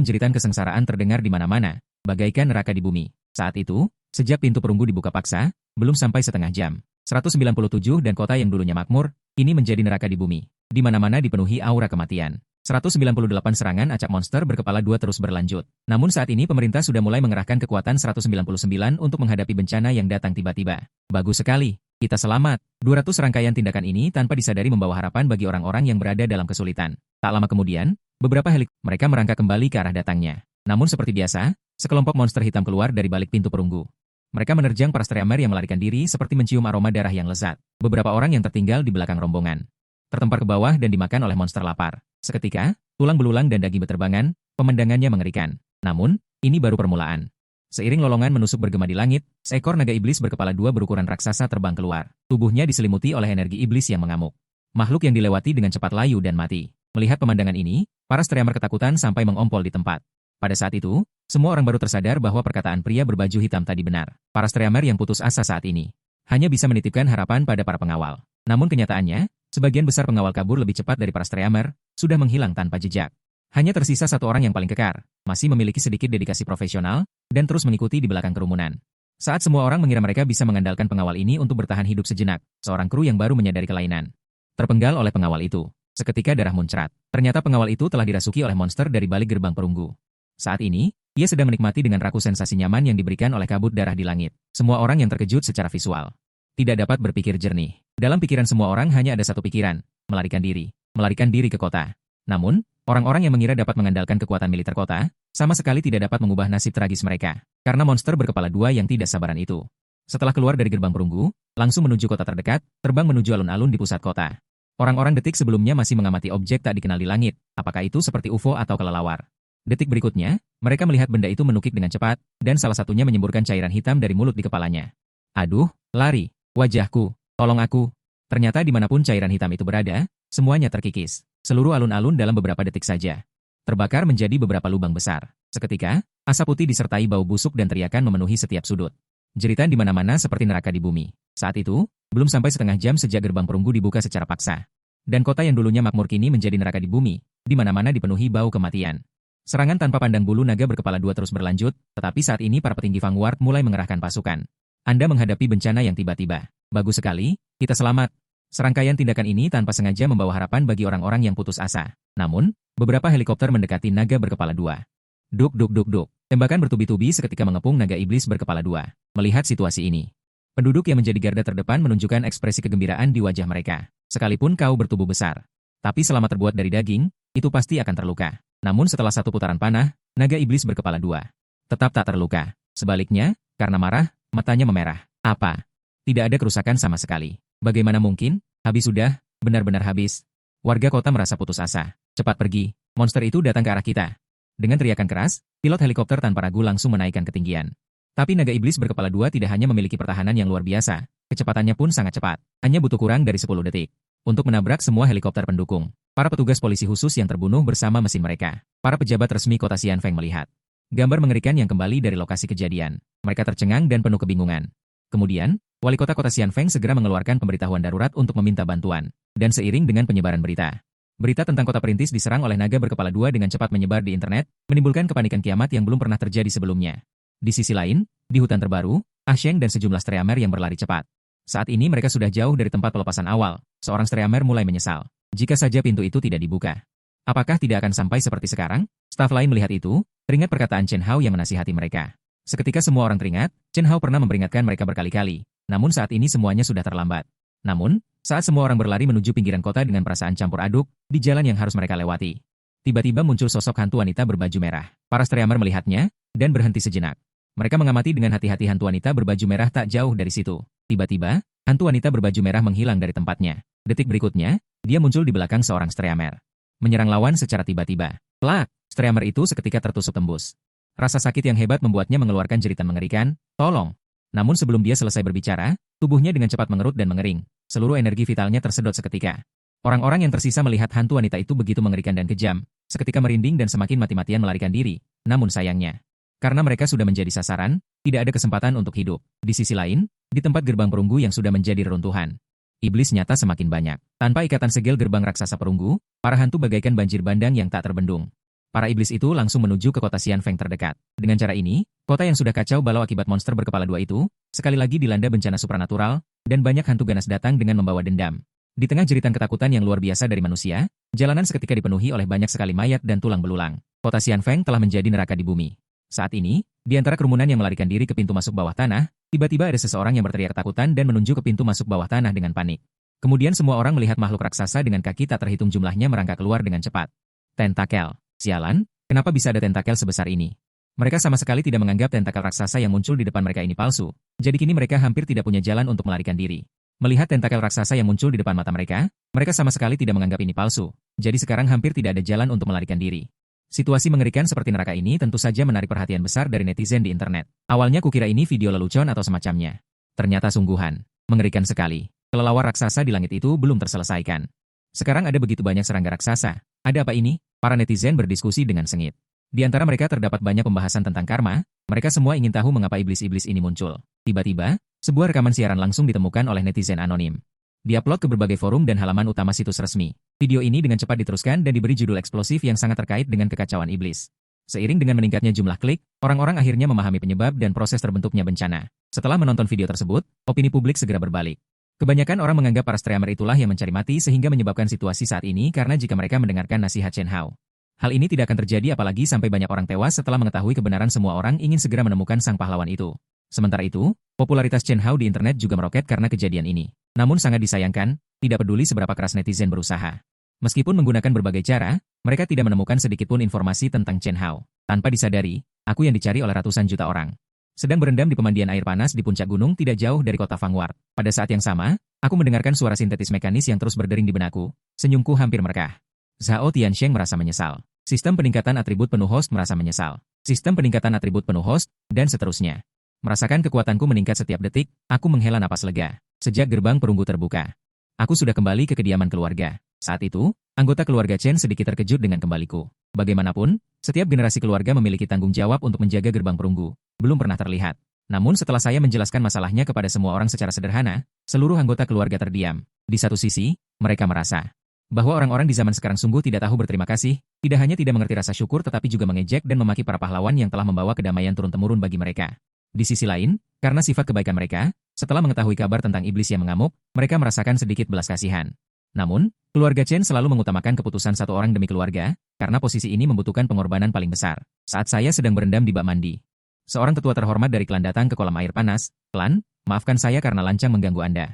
jeritan kesengsaraan terdengar di mana-mana, bagaikan neraka di bumi. Saat itu, sejak pintu perunggu dibuka paksa, belum sampai setengah jam. 197 dan kota yang dulunya makmur, ini menjadi neraka di bumi. Di mana-mana dipenuhi aura kematian. 198 serangan acak monster berkepala dua terus berlanjut. Namun saat ini pemerintah sudah mulai mengerahkan kekuatan 199 untuk menghadapi bencana yang datang tiba-tiba. Bagus sekali, kita selamat. 200 rangkaian tindakan ini tanpa disadari membawa harapan bagi orang-orang yang berada dalam kesulitan. Tak lama kemudian, beberapa mereka merangkak kembali ke arah datangnya. Namun seperti biasa, sekelompok monster hitam keluar dari balik pintu perunggu. Mereka menerjang para streamer yang melarikan diri seperti mencium aroma darah yang lezat. Beberapa orang yang tertinggal di belakang rombongan tertempar ke bawah dan dimakan oleh monster lapar. Seketika, tulang belulang dan daging beterbangan, pemandangannya mengerikan. Namun, ini baru permulaan. Seiring lolongan menusuk bergema di langit, seekor naga iblis berkepala dua berukuran raksasa terbang keluar. Tubuhnya diselimuti oleh energi iblis yang mengamuk. Makhluk yang dilewati dengan cepat layu dan mati. Melihat pemandangan ini, para streamer ketakutan sampai mengompol di tempat. Pada saat itu, semua orang baru tersadar bahwa perkataan pria berbaju hitam tadi benar. Para streamer yang putus asa saat ini hanya bisa menitipkan harapan pada para pengawal. Namun kenyataannya, sebagian besar pengawal kabur lebih cepat dari para streamer, sudah menghilang tanpa jejak. Hanya tersisa satu orang yang paling kekar, masih memiliki sedikit dedikasi profesional, dan terus mengikuti di belakang kerumunan. Saat semua orang mengira mereka bisa mengandalkan pengawal ini untuk bertahan hidup sejenak, seorang kru yang baru menyadari kelainan. Terpenggal oleh pengawal itu. Seketika darah muncrat. Ternyata pengawal itu telah dirasuki oleh monster dari balik gerbang perunggu. Saat ini, ia sedang menikmati dengan raku sensasi nyaman yang diberikan oleh kabut darah di langit. Semua orang yang terkejut secara visual tidak dapat berpikir jernih. Dalam pikiran semua orang hanya ada satu pikiran, melarikan diri ke kota. Namun, orang-orang yang mengira dapat mengandalkan kekuatan militer kota, sama sekali tidak dapat mengubah nasib tragis mereka, karena monster berkepala dua yang tidak sabaran itu. Setelah keluar dari gerbang perunggu, langsung menuju kota terdekat, terbang menuju alun-alun di pusat kota. Orang-orang detik sebelumnya masih mengamati objek tak dikenal di langit, apakah itu seperti UFO atau kelelawar. Detik berikutnya, mereka melihat benda itu menukik dengan cepat, dan salah satunya menyemburkan cairan hitam dari mulut di kepalanya. Aduh, lari, wajahku, tolong aku. Ternyata dimanapun cairan hitam itu berada, semuanya terkikis. Seluruh alun-alun dalam beberapa detik saja terbakar menjadi beberapa lubang besar. Seketika, asap putih disertai bau busuk dan teriakan memenuhi setiap sudut. Jeritan di mana-mana seperti neraka di bumi. Saat itu, belum sampai setengah jam sejak gerbang perunggu dibuka secara paksa. Dan kota yang dulunya makmur kini menjadi neraka di bumi, di mana-mana dipenuhi bau kematian. Serangan tanpa pandang bulu naga berkepala dua terus berlanjut, tetapi saat ini para petinggi Vanguard mulai mengerahkan pasukan. Anda menghadapi bencana yang tiba-tiba. Bagus sekali, kita selamat. Serangkaian tindakan ini tanpa sengaja membawa harapan bagi orang-orang yang putus asa. Namun, beberapa helikopter mendekati naga berkepala dua. Duk duk duk duk. Tembakan bertubi-tubi seketika mengepung naga iblis berkepala dua. Melihat situasi ini, penduduk yang menjadi garda terdepan menunjukkan ekspresi kegembiraan di wajah mereka. Sekalipun kau bertubuh besar, tapi selama terbuat dari daging, itu pasti akan terluka. Namun setelah satu putaran panah, naga iblis berkepala dua tetap tak terluka. Sebaliknya, karena marah, matanya memerah. Apa? Tidak ada kerusakan sama sekali. Bagaimana mungkin? Habis sudah, benar-benar habis. Warga kota merasa putus asa. Cepat pergi, monster itu datang ke arah kita. Dengan teriakan keras, pilot helikopter tanpa ragu langsung menaikkan ketinggian. Tapi naga iblis berkepala dua tidak hanya memiliki pertahanan yang luar biasa, kecepatannya pun sangat cepat. Hanya butuh kurang dari 10 detik untuk menabrak semua helikopter pendukung. Para petugas polisi khusus yang terbunuh bersama mesin mereka. Para pejabat resmi kota Xianfeng melihat gambar mengerikan yang kembali dari lokasi kejadian. Mereka tercengang dan penuh kebingungan. Kemudian, wali kota Xianfeng segera mengeluarkan pemberitahuan darurat untuk meminta bantuan. Dan seiring dengan penyebaran berita, berita tentang kota perintis diserang oleh naga berkepala dua dengan cepat menyebar di internet, menimbulkan kepanikan kiamat yang belum pernah terjadi sebelumnya. Di sisi lain, di hutan terbaru, Ah Sheng dan sejumlah streamer yang berlari cepat. Saat ini mereka sudah jauh dari tempat pelepasan awal. Seorang streamer mulai menyesal. Jika saja pintu itu tidak dibuka, apakah tidak akan sampai seperti sekarang? Staf lain melihat itu, teringat perkataan Chen Hao yang menasihati mereka. Seketika semua orang teringat, Chen Hao pernah memperingatkan mereka berkali-kali. Namun saat ini semuanya sudah terlambat. Namun, saat semua orang berlari menuju pinggiran kota dengan perasaan campur aduk, di jalan yang harus mereka lewati, tiba-tiba muncul sosok hantu wanita berbaju merah. Para streamer melihatnya, dan berhenti sejenak. Mereka mengamati dengan hati-hati hantu wanita berbaju merah tak jauh dari situ. Tiba-tiba, hantu wanita berbaju merah menghilang dari tempatnya. Detik berikutnya, dia muncul di belakang seorang streamer. Menyerang lawan secara tiba-tiba. Plak! Streamer itu seketika tertusuk tembus. Rasa sakit yang hebat membuatnya mengeluarkan jeritan mengerikan, tolong. Namun sebelum dia selesai berbicara, tubuhnya dengan cepat mengerut dan mengering. Seluruh energi vitalnya tersedot seketika. Orang-orang yang tersisa melihat hantu wanita itu begitu mengerikan dan kejam, seketika merinding dan semakin mati-matian melarikan diri. Namun sayangnya, karena mereka sudah menjadi sasaran, tidak ada kesempatan untuk hidup. Di sisi lain, di tempat gerbang perunggu yang sudah menjadi reruntuhan, iblis nyata semakin banyak. Tanpa ikatan segel gerbang raksasa perunggu, para hantu bagaikan banjir bandang yang tak terbendung. Para iblis itu langsung menuju ke kota Xianfeng terdekat. Dengan cara ini, kota yang sudah kacau balau akibat monster berkepala dua itu, sekali lagi dilanda bencana supranatural, dan banyak hantu ganas datang dengan membawa dendam. Di tengah jeritan ketakutan yang luar biasa dari manusia, jalanan seketika dipenuhi oleh banyak sekali mayat dan tulang belulang. Kota Xianfeng telah menjadi neraka di bumi. Saat ini, di antara kerumunan yang melarikan diri ke pintu masuk bawah tanah, tiba-tiba ada seseorang yang berteriak ketakutan dan menunjuk ke pintu masuk bawah tanah dengan panik. Kemudian semua orang melihat makhluk raksasa dengan kaki tak terhitung jumlahnya merangkak keluar dengan cepat. Tentakel. Sialan, kenapa bisa ada tentakel sebesar ini? Mereka sama sekali tidak menganggap tentakel raksasa yang muncul di depan mereka ini palsu. Jadi kini mereka hampir tidak punya jalan untuk melarikan diri. Melihat tentakel raksasa yang muncul di depan mata mereka, mereka sama sekali tidak menganggap ini palsu. Jadi sekarang hampir tidak ada jalan untuk melarikan diri. Situasi mengerikan seperti neraka ini tentu saja menarik perhatian besar dari netizen di internet. Awalnya kukira ini video lelucon atau semacamnya. Ternyata sungguhan. Mengerikan sekali. Kelelawar raksasa di langit itu belum terselesaikan. Sekarang ada begitu banyak serangga raksasa. Ada apa ini? Para netizen berdiskusi dengan sengit. Di antara mereka terdapat banyak pembahasan tentang karma. Mereka semua ingin tahu mengapa iblis-iblis ini muncul. Tiba-tiba, sebuah rekaman siaran langsung ditemukan oleh netizen anonim. Diupload ke berbagai forum dan halaman utama situs resmi. Video ini dengan cepat diteruskan dan diberi judul eksplosif yang sangat terkait dengan kekacauan iblis. Seiring dengan meningkatnya jumlah klik, orang-orang akhirnya memahami penyebab dan proses terbentuknya bencana. Setelah menonton video tersebut, opini publik segera berbalik. Kebanyakan orang menganggap para streamer itulah yang mencari mati sehingga menyebabkan situasi saat ini karena jika mereka mendengarkan nasihat Chen Hao. Hal ini tidak akan terjadi apalagi sampai banyak orang tewas setelah mengetahui kebenaran semua orang ingin segera menemukan sang pahlawan itu. Sementara itu, popularitas Chen Hao di internet juga meroket karena kejadian ini. Namun sangat disayangkan, tidak peduli seberapa keras netizen berusaha. Meskipun menggunakan berbagai cara, mereka tidak menemukan sedikitpun informasi tentang Chen Hao. Tanpa disadari, aku yang dicari oleh ratusan juta orang. Sedang berendam di pemandian air panas di puncak gunung tidak jauh dari kota Fangward. Pada saat yang sama, aku mendengarkan suara sintetis mekanis yang terus berdering di benakku. Senyumku hampir merekah. Zhao Tiansheng merasa menyesal. Sistem peningkatan atribut penuh host merasa menyesal. Sistem peningkatan atribut penuh host, dan seterusnya. Merasakan kekuatanku meningkat setiap detik, aku menghela napas lega. Sejak gerbang perunggu terbuka, aku sudah kembali ke kediaman keluarga. Saat itu, anggota keluarga Chen sedikit terkejut dengan kembaliku. Bagaimanapun, setiap generasi keluarga memiliki tanggung jawab untuk menjaga gerbang perunggu. Belum pernah terlihat. Namun setelah saya menjelaskan masalahnya kepada semua orang secara sederhana, seluruh anggota keluarga terdiam. Di satu sisi, mereka merasa bahwa orang-orang di zaman sekarang sungguh tidak tahu berterima kasih, tidak hanya tidak mengerti rasa syukur tetapi juga mengejek dan memaki para pahlawan yang telah membawa kedamaian turun-temurun bagi mereka. Di sisi lain, karena sifat kebaikan mereka, setelah mengetahui kabar tentang iblis yang mengamuk, mereka merasakan sedikit belas kasihan. Namun, keluarga Chen selalu mengutamakan keputusan satu orang demi keluarga, karena posisi ini membutuhkan pengorbanan paling besar. Saat saya sedang berendam di bak mandi, seorang tetua terhormat dari klan datang ke kolam air panas. "Klan, maafkan saya karena lancang mengganggu Anda."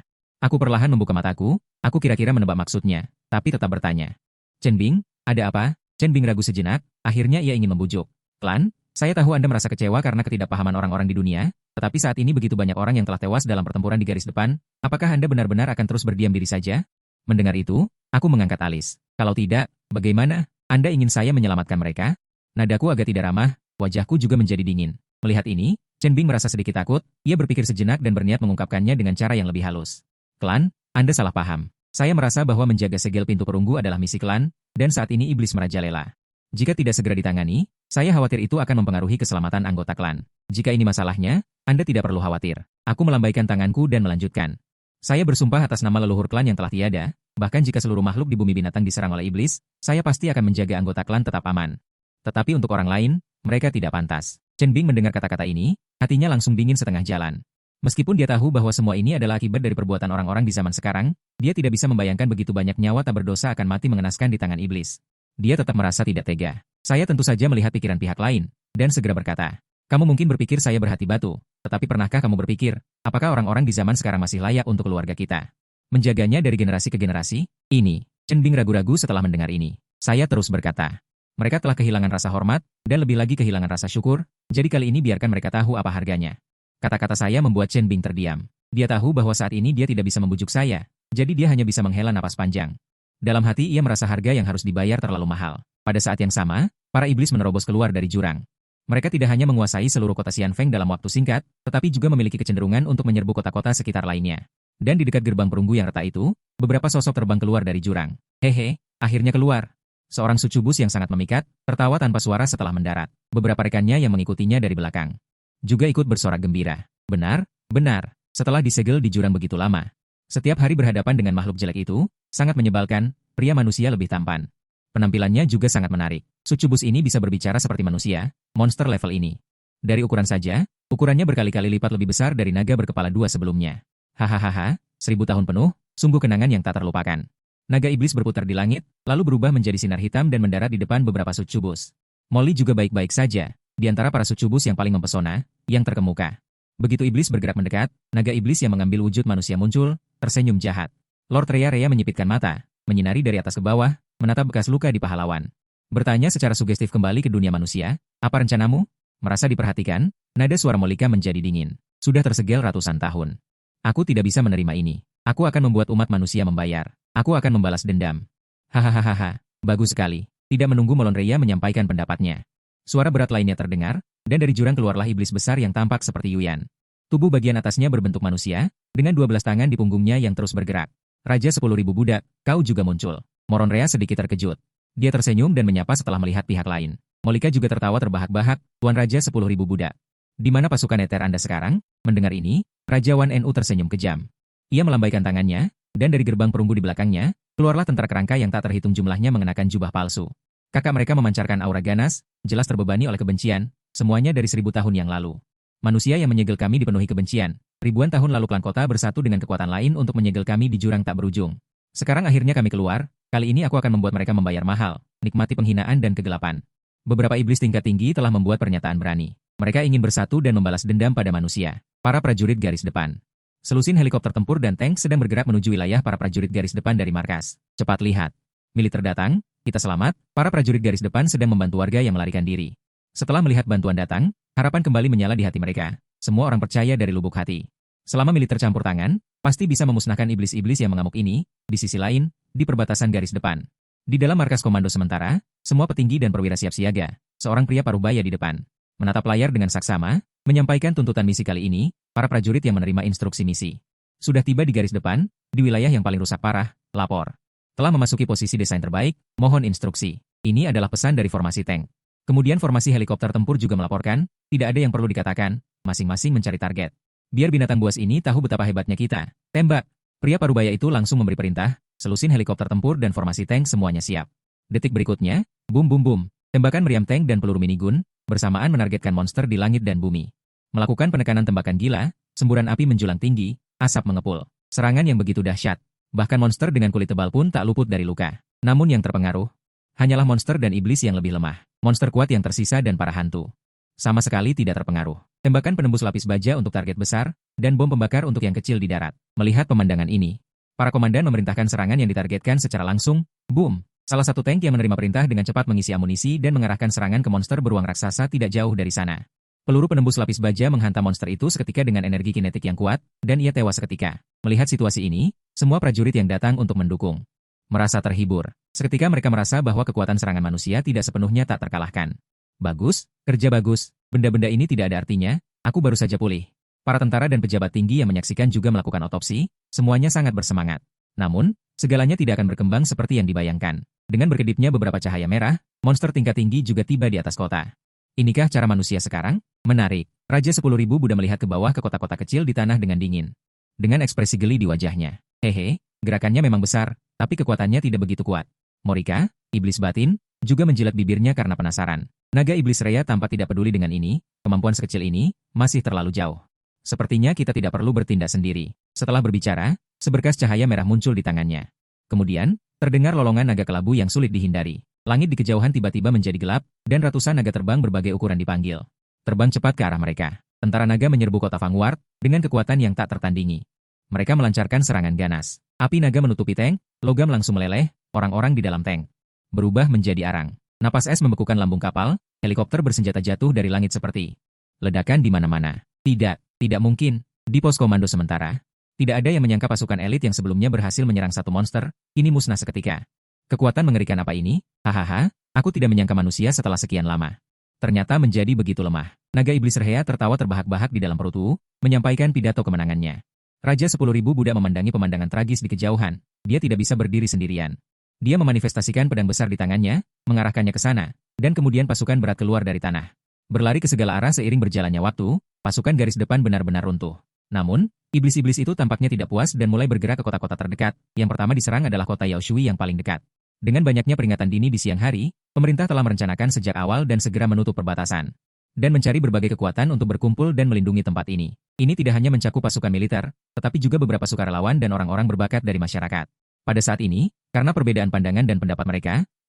Aku perlahan membuka mataku, aku kira-kira menebak maksudnya, tapi tetap bertanya. "Chen Bing, ada apa?" Chen Bing ragu sejenak, akhirnya ia ingin membujuk. "Klan, saya tahu Anda merasa kecewa karena ketidakpahaman orang-orang di dunia, tetapi saat ini begitu banyak orang yang telah tewas dalam pertempuran di garis depan, apakah Anda benar-benar akan terus berdiam diri saja?" Mendengar itu, aku mengangkat alis. "Kalau tidak, bagaimana? Anda ingin saya menyelamatkan mereka?" Nadaku agak tidak ramah, wajahku juga menjadi dingin. Melihat ini, Chen Bing merasa sedikit takut, ia berpikir sejenak dan berniat mengungkapkannya dengan cara yang lebih halus. "Klan, Anda salah paham. Saya merasa bahwa menjaga segel pintu perunggu adalah misi klan, dan saat ini iblis merajalela. Jika tidak segera ditangani, saya khawatir itu akan mempengaruhi keselamatan anggota klan. Jika ini masalahnya, Anda tidak perlu khawatir." Aku melambaikan tanganku dan melanjutkan. "Saya bersumpah atas nama leluhur klan yang telah tiada, bahkan jika seluruh makhluk di bumi binatang diserang oleh iblis, saya pasti akan menjaga anggota klan tetap aman. Tetapi untuk orang lain, mereka tidak pantas." Chen Bing mendengar kata-kata ini, hatinya langsung dingin setengah jalan. Meskipun dia tahu bahwa semua ini adalah akibat dari perbuatan orang-orang di zaman sekarang, dia tidak bisa membayangkan begitu banyak nyawa tak berdosa akan mati mengenaskan di tangan iblis. Dia tetap merasa tidak tega. Saya tentu saja melihat pikiran pihak lain, dan segera berkata, "Kamu mungkin berpikir saya berhati batu, tetapi pernahkah kamu berpikir, apakah orang-orang di zaman sekarang masih layak untuk keluarga kita? Menjaganya dari generasi ke generasi?" Ini, Chen Bing ragu-ragu setelah mendengar ini. Saya terus berkata, "Mereka telah kehilangan rasa hormat, dan lebih lagi kehilangan rasa syukur, jadi kali ini biarkan mereka tahu apa harganya." Kata-kata saya membuat Chen Bing terdiam. Dia tahu bahwa saat ini dia tidak bisa membujuk saya, jadi dia hanya bisa menghela napas panjang. Dalam hati ia merasa harga yang harus dibayar terlalu mahal. Pada saat yang sama, para iblis menerobos keluar dari jurang. Mereka tidak hanya menguasai seluruh kota Xianfeng dalam waktu singkat, tetapi juga memiliki kecenderungan untuk menyerbu kota-kota sekitar lainnya. Dan di dekat gerbang perunggu yang retak itu, beberapa sosok terbang keluar dari jurang. "Hehe, akhirnya keluar." Seorang sucubus yang sangat memikat, tertawa tanpa suara setelah mendarat. Beberapa rekannya yang mengikutinya dari belakang juga ikut bersorak gembira. "Benar, benar. Setelah disegel di jurang begitu lama, setiap hari berhadapan dengan makhluk jelek itu, sangat menyebalkan, pria manusia lebih tampan. Penampilannya juga sangat menarik. Sucubus ini bisa berbicara seperti manusia, monster level ini. Dari ukuran saja, ukurannya berkali-kali lipat lebih besar dari naga berkepala dua sebelumnya. Hahaha, 1000 tahun penuh, sungguh kenangan yang tak terlupakan." Naga iblis berputar di langit, lalu berubah menjadi sinar hitam dan mendarat di depan beberapa sucubus. Molly juga baik-baik saja, di antara para sucubus yang paling mempesona, yang terkemuka. Begitu iblis bergerak mendekat, naga iblis yang mengambil wujud manusia muncul, tersenyum jahat. Lord Rea menyipitkan mata, menyinari dari atas ke bawah, menatap bekas luka di pahlawan. Bertanya secara sugestif kembali ke dunia manusia, "Apa rencanamu?" Merasa diperhatikan, nada suara Molika menjadi dingin. "Sudah tersegel ratusan tahun. Aku tidak bisa menerima ini. Aku akan membuat umat manusia membayar. Aku akan membalas dendam. Hahaha, bagus sekali. Tidak menunggu Molonreya menyampaikan pendapatnya. Suara berat lainnya terdengar, dan dari jurang keluarlah iblis besar yang tampak seperti Yuyan. Tubuh bagian atasnya berbentuk manusia, dengan 12 tangan di punggungnya yang terus bergerak. Raja 10.000 budak, kau juga muncul. Molonreya sedikit terkejut. Dia tersenyum dan menyapa setelah melihat pihak lain. Molika juga tertawa terbahak-bahak, Tuan Raja 10.000 budak. Di mana pasukan Eter Anda sekarang? Mendengar ini, Raja Wan Nu tersenyum kejam. Ia melambaikan tangannya, dan dari gerbang perunggu di belakangnya, keluarlah tentara kerangka yang tak terhitung jumlahnya mengenakan jubah palsu. Kakak mereka memancarkan aura ganas, jelas terbebani oleh kebencian, semuanya dari 1000 tahun yang lalu. Manusia yang menyegel kami dipenuhi kebencian. Ribuan tahun lalu klan kota bersatu dengan kekuatan lain untuk menyegel kami di jurang tak berujung. Sekarang akhirnya kami keluar, kali ini aku akan membuat mereka membayar mahal, nikmati penghinaan dan kegelapan. Beberapa iblis tingkat tinggi telah membuat pernyataan berani. Mereka ingin bersatu dan membalas dendam pada manusia. Para prajurit garis depan. Selusin helikopter tempur dan tank sedang bergerak menuju wilayah para prajurit garis depan dari markas. Cepat lihat. Militer datang, kita selamat, para prajurit garis depan sedang membantu warga yang melarikan diri. Setelah melihat bantuan datang, harapan kembali menyala di hati mereka. Semua orang percaya dari lubuk hati. Selama militer campur tangan, pasti bisa memusnahkan iblis-iblis yang mengamuk ini. Di sisi lain, di perbatasan garis depan. Di dalam markas komando sementara, semua petinggi dan perwira siap siaga. Seorang pria parubaya di depan. Menatap layar dengan saksama, menyampaikan tuntutan misi kali ini, para prajurit yang menerima instruksi misi. Sudah tiba di garis depan, di wilayah yang paling rusak parah, lapor. Telah memasuki posisi desain terbaik, mohon instruksi. Ini adalah pesan dari formasi tank. Kemudian formasi helikopter tempur juga melaporkan, tidak ada yang perlu dikatakan, masing-masing mencari target. Biar binatang buas ini tahu betapa hebatnya kita. Tembak. Pria parubaya itu langsung memberi perintah, selusin helikopter tempur dan formasi tank semuanya siap. Detik berikutnya, bum bum bum, tembakan meriam tank dan peluru minigun, bersamaan menargetkan monster di langit dan bumi. Melakukan penekanan tembakan gila, semburan api menjulang tinggi, asap mengepul. Serangan yang begitu dahsyat. Bahkan monster dengan kulit tebal pun tak luput dari luka. Namun yang terpengaruh, hanyalah monster dan iblis yang lebih lemah. Monster kuat yang tersisa dan para hantu. Sama sekali tidak terpengaruh. Tembakan penembus lapis baja untuk target besar, dan bom pembakar untuk yang kecil di darat. Melihat pemandangan ini, para komandan memerintahkan serangan yang ditargetkan secara langsung, boom. Salah satu tank yang menerima perintah dengan cepat mengisi amunisi dan mengarahkan serangan ke monster beruang raksasa tidak jauh dari sana. Peluru penembus lapis baja menghantam monster itu seketika dengan energi kinetik yang kuat, dan ia tewas seketika. Melihat situasi ini, semua prajurit yang datang untuk mendukung merasa terhibur. Seketika mereka merasa bahwa kekuatan serangan manusia tidak sepenuhnya tak terkalahkan. Bagus, kerja bagus, benda-benda ini tidak ada artinya, aku baru saja pulih. Para tentara dan pejabat tinggi yang menyaksikan juga melakukan otopsi, semuanya sangat bersemangat. Namun, segalanya tidak akan berkembang seperti yang dibayangkan. Dengan berkedipnya beberapa cahaya merah, monster tingkat tinggi juga tiba di atas kota. Inikah cara manusia sekarang? Menarik. Raja 10.000 Buddha melihat ke bawah ke kota-kota kecil di tanah dengan dingin. Dengan ekspresi geli di wajahnya. Hehe, gerakannya memang besar, tapi kekuatannya tidak begitu kuat. Morika, iblis batin, juga menjilat bibirnya karena penasaran. Naga iblis Raya tampak tidak peduli dengan ini, kemampuan sekecil ini, masih terlalu jauh. Sepertinya kita tidak perlu bertindak sendiri. Setelah berbicara, seberkas cahaya merah muncul di tangannya. Kemudian, terdengar lolongan naga kelabu yang sulit dihindari. Langit di kejauhan tiba-tiba menjadi gelap, dan ratusan naga terbang berbagai ukuran dipanggil. Terbang cepat ke arah mereka. Tentara naga menyerbu kota Vanguard, dengan kekuatan yang tak tertandingi. Mereka melancarkan serangan ganas. Api naga menutupi tank, logam langsung meleleh, orang-orang di dalam tank berubah menjadi arang. Napas es membekukan lambung kapal, helikopter bersenjata jatuh dari langit seperti ledakan di mana-mana. Tidak mungkin. Di pos komando sementara, tidak ada yang menyangka pasukan elit yang sebelumnya berhasil menyerang satu monster, kini musnah seketika. Kekuatan mengerikan apa ini? Hahaha, aku tidak menyangka manusia setelah sekian lama. Ternyata menjadi begitu lemah. Naga iblis Rhea tertawa terbahak-bahak di dalam perutku, menyampaikan pidato kemenangannya. Raja 10.000 Buddha memandangi pemandangan tragis di kejauhan. Dia tidak bisa berdiri sendirian. Dia memanifestasikan pedang besar di tangannya, mengarahkannya ke sana, dan kemudian pasukan berat keluar dari tanah. Berlari ke segala arah seiring berjalannya waktu, pasukan garis depan benar-benar runtuh. Namun, iblis-iblis itu tampaknya tidak puas dan mulai bergerak ke kota-kota terdekat. Yang pertama diserang adalah kota Yaoshui yang paling dekat. Dengan banyaknya peringatan dini di siang hari, pemerintah telah merencanakan sejak awal dan segera menutup perbatasan. Dan mencari berbagai kekuatan untuk berkumpul dan melindungi tempat ini. Ini tidak hanya mencakup pasukan militer, tetapi juga beberapa sukarelawan dan orang-orang berbakat dari masyarakat. Pada saat ini, karena perbedaan pandangan dan pendapat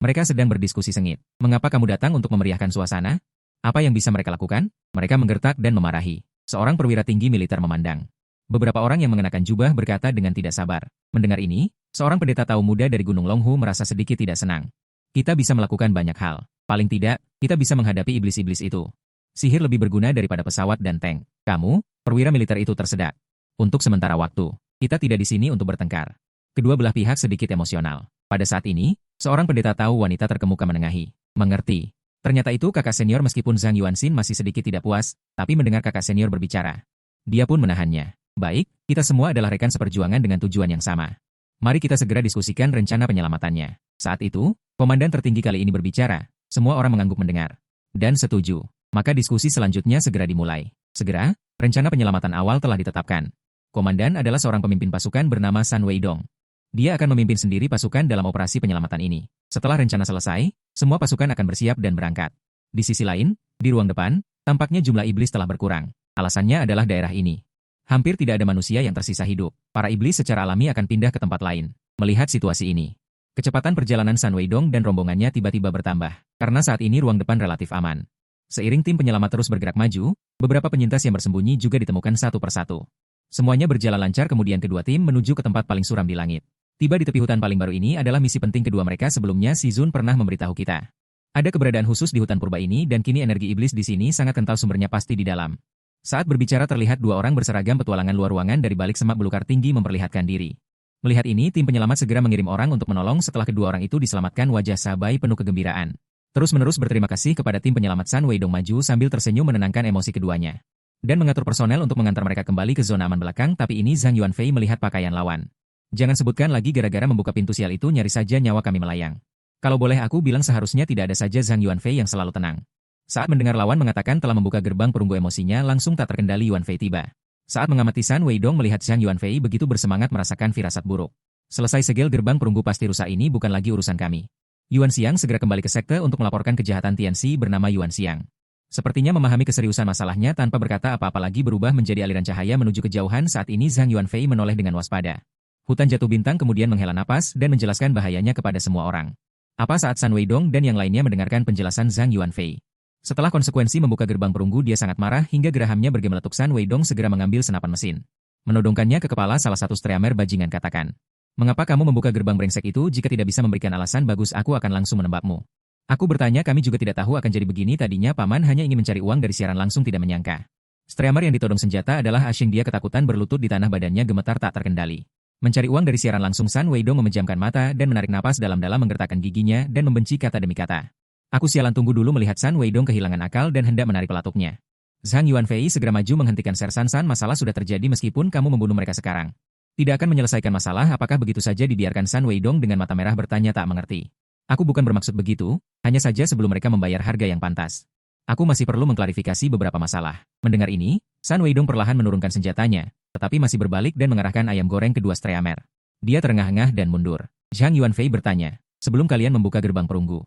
mereka sedang berdiskusi sengit. Mengapa kamu datang untuk memeriahkan suasana? Apa yang bisa mereka lakukan? Mereka menggertak dan memarahi. Seorang perwira tinggi militer memandang. Beberapa orang yang mengenakan jubah berkata dengan tidak sabar. Mendengar ini, seorang pendeta tahu muda dari Gunung Longhu merasa sedikit tidak senang. Kita bisa melakukan banyak hal. Paling tidak, kita bisa menghadapi iblis-iblis itu. Sihir lebih berguna daripada pesawat dan tank. Kamu, perwira militer itu tersedak. Untuk sementara waktu, kita tidak di sini untuk bertengkar. Kedua belah pihak sedikit emosional. Pada saat ini, seorang pendeta tahu wanita terkemuka menengahi. Mengerti. Ternyata itu kakak senior meskipun Zhang Yuanxin masih sedikit tidak puas, tapi mendengar kakak senior berbicara. Dia pun menahannya. Baik, kita semua adalah rekan seperjuangan dengan tujuan yang sama. Mari kita segera diskusikan rencana penyelamatannya. Saat itu, komandan tertinggi kali ini berbicara. Semua orang mengangguk mendengar. Dan setuju. Maka diskusi selanjutnya segera dimulai. Segera, rencana penyelamatan awal telah ditetapkan. Komandan adalah seorang pemimpin pasukan bernama Sun Weidong. Dia akan memimpin sendiri pasukan dalam operasi penyelamatan ini. Setelah rencana selesai, semua pasukan akan bersiap dan berangkat. Di sisi lain, di ruang depan, tampaknya jumlah iblis telah berkurang. Alasannya adalah daerah ini hampir tidak ada manusia yang tersisa hidup. Para iblis secara alami akan pindah ke tempat lain. Melihat situasi ini, kecepatan perjalanan Sun Weidong dan rombongannya tiba-tiba bertambah, karena saat ini ruang depan relatif aman. Seiring tim penyelamat terus bergerak maju, beberapa penyintas yang bersembunyi juga ditemukan satu persatu. Semuanya berjalan lancar kemudian kedua tim menuju ke tempat paling suram di langit. Tiba di tepi hutan paling baru ini adalah misi penting kedua mereka sebelumnya Si Zun pernah memberitahu kita. Ada keberadaan khusus di hutan purba ini dan kini energi iblis di sini sangat kental sumbernya pasti di dalam. Saat berbicara terlihat dua orang berseragam petualangan luar ruangan dari balik semak belukar tinggi memperlihatkan diri. Melihat ini, tim penyelamat segera mengirim orang untuk menolong setelah kedua orang itu diselamatkan wajah Sabai penuh kegembiraan. Terus-menerus berterima kasih kepada tim penyelamat Sun Weidong maju sambil tersenyum menenangkan emosi keduanya. Dan mengatur personel untuk mengantar mereka kembali ke zona aman belakang tapi ini Zhang Yuanfei melihat pakaian lawan. Jangan sebutkan lagi gara-gara membuka pintu sial itu nyaris saja nyawa kami melayang. Kalau boleh aku bilang seharusnya tidak ada saja Zhang Yuanfei yang selalu tenang. Saat mendengar lawan mengatakan telah membuka gerbang perunggu emosinya langsung tak terkendali Yuanfei tiba. Saat mengamati Sun Weidong melihat Zhang Yuanfei begitu bersemangat merasakan firasat buruk. Selesai segel gerbang perunggu pasti rusak ini bukan lagi urusan kami. Yuan Xiang segera kembali ke sekte untuk melaporkan kejahatan Tianxi bernama Yuan Xiang. Sepertinya memahami keseriusan masalahnya tanpa berkata apa-apa lagi berubah menjadi aliran cahaya menuju kejauhan saat ini Zhang Yuanfei menoleh dengan waspada. Hutan jatuh bintang kemudian menghela napas dan menjelaskan bahayanya kepada semua orang. Apa saat Sun Weidong dan yang lainnya mendengarkan penjelasan Zhang Yuanfei? Setelah konsekuensi membuka gerbang perunggu dia sangat marah hingga gerahamnya bergemeletuk. Sun Weidong segera mengambil senapan mesin. Menodongkannya ke kepala salah satu streamer bajingan katakan. Mengapa kamu membuka gerbang brengsek itu jika tidak bisa memberikan alasan bagus aku akan langsung menembakmu. Aku bertanya kami juga tidak tahu akan jadi begini tadinya paman hanya ingin mencari uang dari siaran langsung tidak menyangka. Streamer yang ditodong senjata adalah Ashing dia ketakutan berlutut di tanah badannya gemetar tak terkendali. Mencari uang dari siaran langsung Sun Weidong memejamkan mata dan menarik napas dalam-dalam menggertakkan giginya dan membenci kata demi kata. Aku sialan tunggu dulu melihat Sun Weidong kehilangan akal dan hendak menarik pelatuknya. Zhang Yuanfei segera maju menghentikan Sersan San masalah sudah terjadi meskipun kamu membunuh mereka sekarang. Tidak akan menyelesaikan masalah apakah begitu saja dibiarkan Sun Weidong dengan mata merah bertanya tak mengerti. Aku bukan bermaksud begitu, hanya saja sebelum mereka membayar harga yang pantas. Aku masih perlu mengklarifikasi beberapa masalah. Mendengar ini, Sun Weidong perlahan menurunkan senjatanya, tetapi masih berbalik dan mengarahkan ayam goreng kedua streamer. Dia terengah-engah dan mundur. Zhang Yuanfei bertanya, sebelum kalian membuka gerbang perunggu,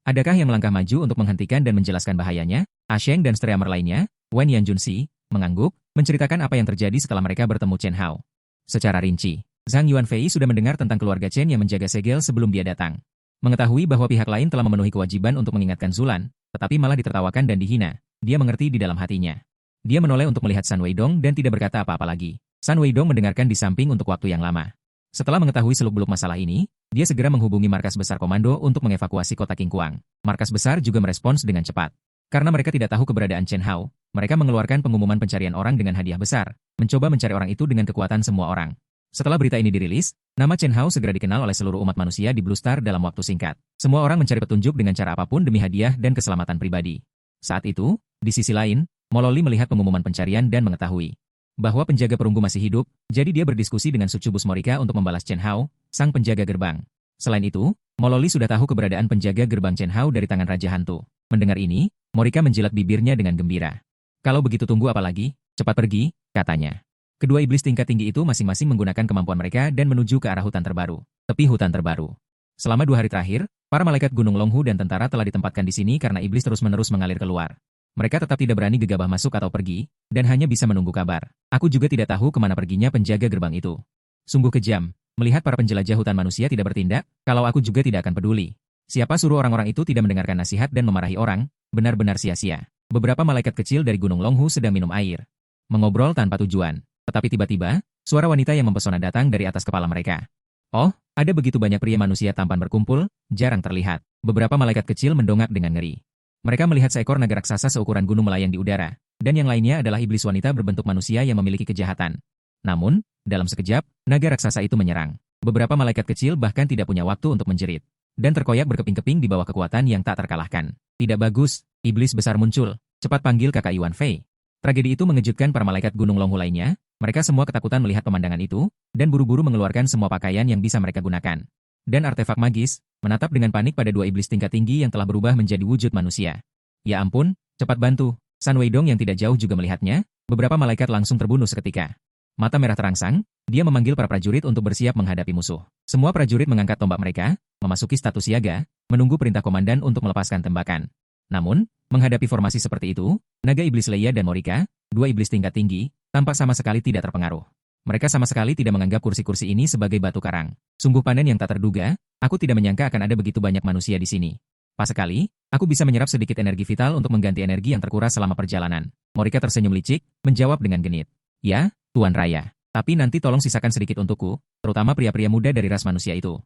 adakah yang melangkah maju untuk menghentikan dan menjelaskan bahayanya? Asheng dan streamer lainnya, Wen Yanjunxi, mengangguk, menceritakan apa yang terjadi setelah mereka bertemu Chen Hao. Secara rinci, Zhang Yuanfei sudah mendengar tentang keluarga Chen yang menjaga segel sebelum dia datang. Mengetahui bahwa pihak lain telah memenuhi kewajiban untuk mengingatkan Zulan, tetapi malah ditertawakan dan dihina, dia mengerti di dalam hatinya. Dia menoleh untuk melihat Sun Weidong dan tidak berkata apa-apa lagi. Sun Weidong mendengarkan di samping untuk waktu yang lama. Setelah mengetahui seluk-beluk masalah ini, dia segera menghubungi markas besar komando untuk mengevakuasi kota Qingkuang. Markas besar juga merespons dengan cepat. Karena mereka tidak tahu keberadaan Chen Hao, mereka mengeluarkan pengumuman pencarian orang dengan hadiah besar, mencoba mencari orang itu dengan kekuatan semua orang. Setelah berita ini dirilis, nama Chen Hao segera dikenal oleh seluruh umat manusia di Blue Star dalam waktu singkat. Semua orang mencari petunjuk dengan cara apapun demi hadiah dan keselamatan pribadi. Saat itu, di sisi lain, Mololi melihat pengumuman pencarian dan mengetahui bahwa penjaga perunggu masih hidup, jadi dia berdiskusi dengan Sucubus Morika untuk membalas Chen Hao, sang penjaga gerbang. Selain itu, Mololi sudah tahu keberadaan penjaga gerbang Chen Hao dari tangan Raja Hantu. Mendengar ini, Morika menjilat bibirnya dengan gembira. Kalau begitu tunggu apa lagi? Cepat pergi, katanya. Kedua iblis tingkat tinggi itu masing-masing menggunakan kemampuan mereka dan menuju ke arah hutan terbaru. Tepi hutan terbaru. Selama 2 hari terakhir, para malaikat Gunung Longhu dan tentara telah ditempatkan di sini karena iblis terus-menerus mengalir keluar. Mereka tetap tidak berani gegabah masuk atau pergi, dan hanya bisa menunggu kabar. Aku juga tidak tahu kemana perginya penjaga gerbang itu. Sungguh kejam, melihat para penjelajah hutan manusia tidak bertindak, kalau aku juga tidak akan peduli. Siapa suruh orang-orang itu tidak mendengarkan nasihat dan memarahi orang, benar-benar sia-sia. Beberapa malaikat kecil dari Gunung Longhu sedang minum air. Mengobrol tanpa tujuan. Tetapi tiba-tiba, suara wanita yang mempesona datang dari atas kepala mereka. Oh, ada begitu banyak pria manusia tampan berkumpul, jarang terlihat. Beberapa malaikat kecil mendongak dengan ngeri. Mereka melihat seekor naga raksasa seukuran gunung melayang di udara, dan yang lainnya adalah iblis wanita berbentuk manusia yang memiliki kejahatan. Namun, dalam sekejap, naga raksasa itu menyerang. Beberapa malaikat kecil bahkan tidak punya waktu untuk menjerit. Dan terkoyak berkeping-keping di bawah kekuatan yang tak terkalahkan. Tidak bagus, iblis besar muncul. Cepat panggil kakak Yuan Fei. Tragedi itu mengejutkan para malaikat Gunung Longhu lainnya. Mereka semua ketakutan melihat pemandangan itu, dan buru-buru mengeluarkan semua pakaian yang bisa mereka gunakan. Dan artefak magis, menatap dengan panik pada dua iblis tingkat tinggi yang telah berubah menjadi wujud manusia. Ya ampun, cepat bantu. San Weidong yang tidak jauh juga melihatnya, beberapa malaikat langsung terbunuh seketika. Mata merah terangsang, dia memanggil para prajurit untuk bersiap menghadapi musuh. Semua prajurit mengangkat tombak mereka, memasuki status siaga, menunggu perintah komandan untuk melepaskan tembakan. Namun, menghadapi formasi seperti itu, naga iblis Leia dan Morika, dua iblis tingkat tinggi, tampak sama sekali tidak terpengaruh. Mereka sama sekali tidak menganggap kursi-kursi ini sebagai batu karang. Sungguh panen yang tak terduga, aku tidak menyangka akan ada begitu banyak manusia di sini. Pas sekali, aku bisa menyerap sedikit energi vital untuk mengganti energi yang terkuras selama perjalanan. Morika tersenyum licik, menjawab dengan genit. Ya, Tuan Raya. Tapi nanti tolong sisakan sedikit untukku, terutama pria-pria muda dari ras manusia itu.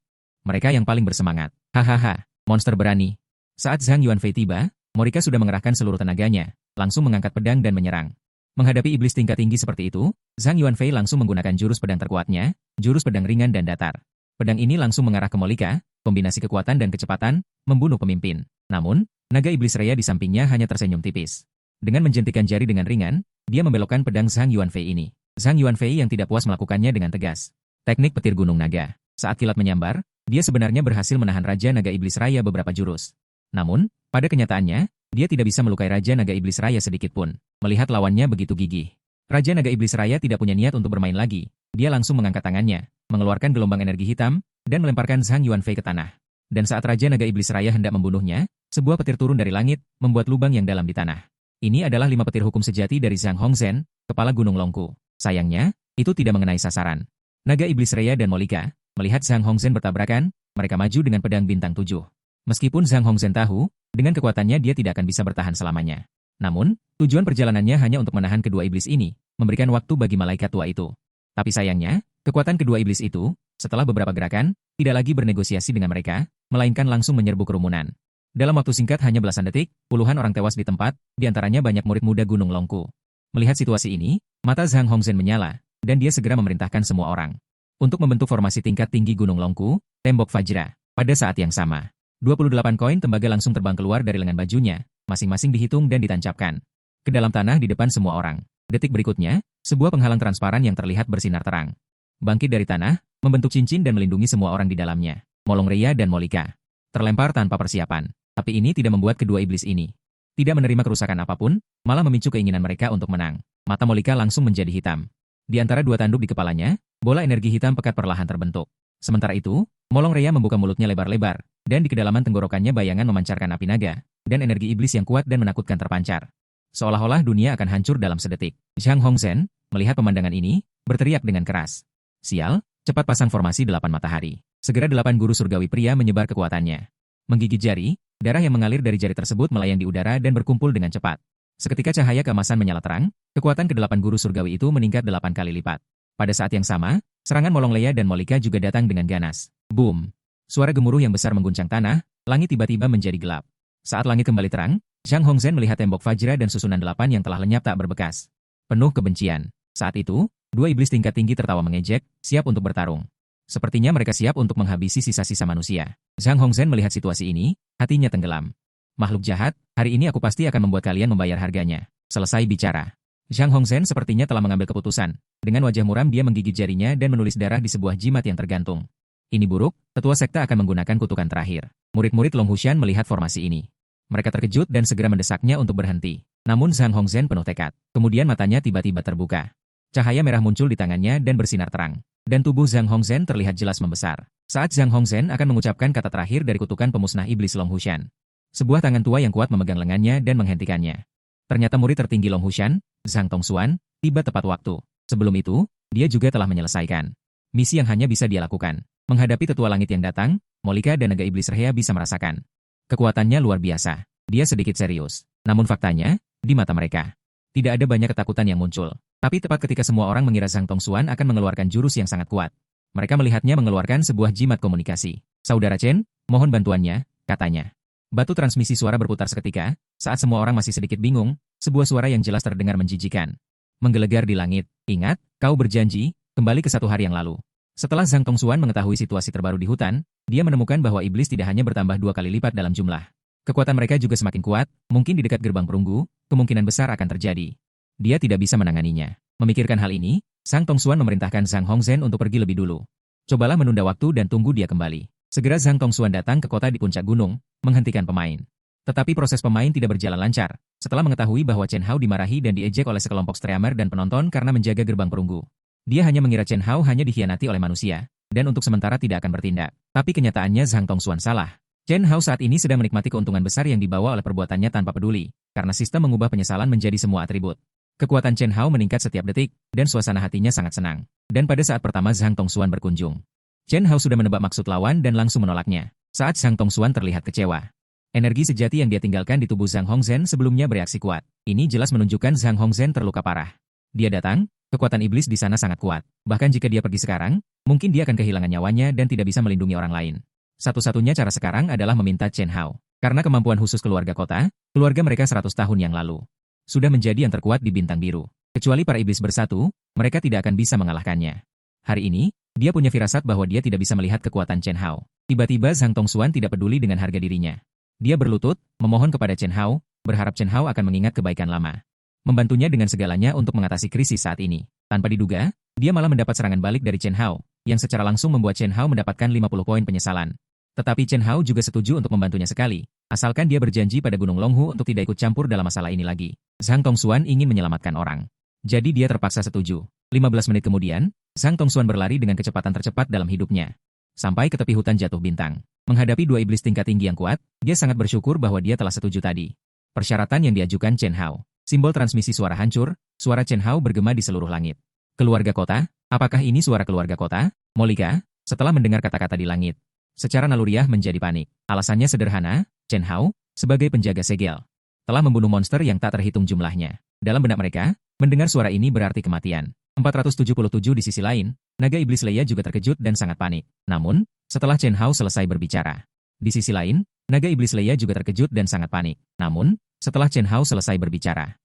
Mereka yang paling bersemangat. Hahaha, monster berani. Saat Zhang Yuanfei tiba, Morika sudah mengerahkan seluruh tenaganya, langsung mengangkat pedang dan menyerang. Menghadapi iblis tingkat tinggi seperti itu, Zhang Yuanfei langsung menggunakan jurus pedang terkuatnya, jurus pedang ringan dan datar. Pedang ini langsung mengarah ke Molika, kombinasi kekuatan dan kecepatan, membunuh pemimpin. Namun, naga iblis Raya di sampingnya hanya tersenyum tipis. Dengan menjentikan jari dengan ringan, dia membelokkan pedang Zhang Yuanfei ini. Zhang Yuanfei yang tidak puas melakukannya dengan tegas. Teknik petir gunung naga. Saat kilat menyambar, dia sebenarnya berhasil menahan Raja Naga Iblis Raya beberapa jurus. Namun, pada kenyataannya, dia tidak bisa melukai Raja Naga Iblis Raya sedikit pun. Melihat lawannya begitu gigih, Raja Naga Iblis Raya tidak punya niat untuk bermain lagi. Dia langsung mengangkat tangannya, mengeluarkan gelombang energi hitam, dan melemparkan Zhang Yuanfei ke tanah. Dan saat Raja Naga Iblis Raya hendak membunuhnya, sebuah petir turun dari langit, membuat lubang yang dalam di tanah. Ini adalah 5 petir hukum sejati dari Zhang Hongzhen, kepala Gunung Longku. Sayangnya, itu tidak mengenai sasaran. Naga Iblis Raya dan Molika, melihat Zhang Hongzhen bertabrakan, mereka maju dengan pedang bintang 7. Meskipun Zhang Hongzhen tahu, dengan kekuatannya dia tidak akan bisa bertahan selamanya. Namun, tujuan perjalanannya hanya untuk menahan kedua iblis ini, memberikan waktu bagi malaikat tua itu. Tapi sayangnya, kekuatan kedua iblis itu, setelah beberapa gerakan, tidak lagi bernegosiasi dengan mereka, melainkan langsung menyerbu kerumunan. Dalam waktu singkat hanya belasan detik, puluhan orang tewas di tempat, di antaranya banyak murid muda Gunung Longku. Melihat situasi ini, mata Zhang Hongzhen menyala, dan dia segera memerintahkan semua orang untuk membentuk formasi tingkat tinggi Gunung Longku, tembok Fajra. Pada saat yang sama, 28 koin tembaga langsung terbang keluar dari lengan bajunya, masing-masing dihitung dan ditancapkan ke dalam tanah di depan semua orang. Detik berikutnya, sebuah penghalang transparan yang terlihat bersinar terang bangkit dari tanah, membentuk cincin dan melindungi semua orang di dalamnya. Molong Ria dan Molika terlempar tanpa persiapan, tapi ini tidak membuat kedua iblis ini tidak menerima kerusakan apapun, malah memicu keinginan mereka untuk menang. Mata Molika langsung menjadi hitam. Di antara dua tanduk di kepalanya, bola energi hitam pekat perlahan terbentuk. Sementara itu, Molong Ria membuka mulutnya lebar-lebar, dan di kedalaman tenggorokannya bayangan memancarkan api naga, dan energi iblis yang kuat dan menakutkan terpancar. Seolah-olah dunia akan hancur dalam sedetik. Zhang Hongzhen, melihat pemandangan ini, berteriak dengan keras. Sial, cepat pasang formasi 8 matahari. Segera 8 guru surgawi pria menyebar kekuatannya. Menggigit jari, darah yang mengalir dari jari tersebut melayang di udara dan berkumpul dengan cepat. Seketika cahaya keemasan menyala terang, kekuatan ke-8 guru surgawi itu meningkat 8 kali lipat. Pada saat yang sama, serangan Molong Leia dan Molika juga datang dengan ganas. Boom! Suara gemuruh yang besar mengguncang tanah, langit tiba-tiba menjadi gelap. Saat langit kembali terang, Zhang Hongzhen melihat tembok Fajra dan susunan 8 yang telah lenyap tak berbekas. Penuh kebencian. Saat itu, dua iblis tingkat tinggi tertawa mengejek, siap untuk bertarung. Sepertinya mereka siap untuk menghabisi sisa-sisa manusia. Zhang Hongzhen melihat situasi ini, hatinya tenggelam. Makhluk jahat, hari ini aku pasti akan membuat kalian membayar harganya. Selesai bicara. Zhang Hongzhen sepertinya telah mengambil keputusan. Dengan wajah muram dia menggigit jarinya dan menulis darah di sebuah jimat yang tergantung. Ini buruk, tetua sekte akan menggunakan kutukan terakhir. Murid-murid Long Hushan melihat formasi ini. Mereka terkejut dan segera mendesaknya untuk berhenti. Namun Zhang Hongzhen penuh tekad. Kemudian matanya tiba-tiba terbuka. Cahaya merah muncul di tangannya dan bersinar terang. Dan tubuh Zhang Hongzhen terlihat jelas membesar. Saat Zhang Hongzhen akan mengucapkan kata terakhir dari kutukan pemusnah iblis Long Hushan. Sebuah tangan tua yang kuat memegang lengannya dan menghentikannya. Ternyata murid tertinggi Long Hushan, Zhang Tongxuan, tiba tepat waktu. Sebelum itu, dia juga telah menyelesaikan misi yang hanya bisa dia lakukan. Menghadapi tetua langit yang datang, Molika dan naga iblis Rhea bisa merasakan kekuatannya luar biasa. Dia sedikit serius. Namun faktanya, di mata mereka, tidak ada banyak ketakutan yang muncul. Tapi tepat ketika semua orang mengira Zhang Tongxuan akan mengeluarkan jurus yang sangat kuat, mereka melihatnya mengeluarkan sebuah jimat komunikasi. Saudara Chen, mohon bantuannya, katanya. Batu transmisi suara berputar seketika, saat semua orang masih sedikit bingung, sebuah suara yang jelas terdengar menjijikan menggelegar di langit. Ingat, Kau berjanji, kembali ke 1 hari yang lalu. Setelah Zhang Tongxuan mengetahui situasi terbaru di hutan, dia menemukan bahwa iblis tidak hanya bertambah 2 kali lipat dalam jumlah. Kekuatan mereka juga semakin kuat, mungkin di dekat gerbang perunggu, kemungkinan besar akan terjadi. Dia tidak bisa menanganinya. Memikirkan hal ini, Zhang Tongxuan memerintahkan Zhang Hongzhen untuk pergi lebih dulu. Cobalah menunda waktu dan tunggu dia kembali. Segera Zhang Tongxuan datang ke kota di puncak gunung, menghentikan pemain. Tetapi proses pemain tidak berjalan lancar, setelah mengetahui bahwa Chen Hao dimarahi dan diejek oleh sekelompok streamer dan penonton karena menjaga gerbang perunggu. Dia hanya mengira Chen Hao hanya dikhianati oleh manusia, dan untuk sementara tidak akan bertindak. Tapi kenyataannya Zhang Tongxuan salah. Chen Hao saat ini sedang menikmati keuntungan besar yang dibawa oleh perbuatannya tanpa peduli, karena sistem mengubah penyesalan menjadi semua atribut. Kekuatan Chen Hao meningkat setiap detik, dan suasana hatinya sangat senang. Dan pada saat pertama Zhang Tongxuan berkunjung, Chen Hao sudah menebak maksud lawan dan langsung menolaknya. Saat Zhang Tongxuan terlihat kecewa. Energi sejati yang dia tinggalkan di tubuh Zhang Hongzhen sebelumnya bereaksi kuat. Ini jelas menunjukkan Zhang Hongzhen terluka parah. Dia datang, kekuatan iblis di sana sangat kuat. Bahkan jika dia pergi sekarang, mungkin dia akan kehilangan nyawanya dan tidak bisa melindungi orang lain. Satu-satunya cara sekarang adalah meminta Chen Hao. Karena kemampuan khusus keluarga kota, keluarga mereka 100 tahun yang lalu sudah menjadi yang terkuat di bintang biru. Kecuali para iblis bersatu, mereka tidak akan bisa mengalahkannya. Hari ini, dia punya firasat bahwa dia tidak bisa melihat kekuatan Chen Hao. Tiba-tiba Zhang Tongxuan tidak peduli dengan harga dirinya. Dia berlutut, memohon kepada Chen Hao, berharap Chen Hao akan mengingat kebaikan lama. Membantunya dengan segalanya untuk mengatasi krisis saat ini. Tanpa diduga, dia malah mendapat serangan balik dari Chen Hao, yang secara langsung membuat Chen Hao mendapatkan 50 poin penyesalan. Tetapi Chen Hao juga setuju untuk membantunya sekali, asalkan dia berjanji pada Gunung Longhu untuk tidak ikut campur dalam masalah ini lagi. Zhang Tongxuan ingin menyelamatkan orang. Jadi dia terpaksa setuju. 15 menit kemudian, Zhang Tongxuan berlari dengan kecepatan tercepat dalam hidupnya. Sampai ke tepi hutan jatuh bintang. Menghadapi 2 iblis tingkat tinggi yang kuat, dia sangat bersyukur bahwa dia telah setuju tadi. Persyaratan yang diajukan Chen Hao. Simbol transmisi suara hancur, suara Chen Hao bergema di seluruh langit. Keluarga kota? Apakah ini suara keluarga kota? Molika, setelah mendengar kata-kata di langit, secara naluriah menjadi panik. Alasannya sederhana, Chen Hao, sebagai penjaga segel, telah membunuh monster yang tak terhitung jumlahnya. Dalam benak mereka, mendengar suara ini berarti kematian. 477 di sisi lain, naga iblis Leia juga terkejut dan sangat panik. Namun, setelah Chen Hao selesai berbicara, di sisi lain, naga iblis Leia juga terkejut dan sangat panik. Namun, setelah Chen Hao selesai berbicara,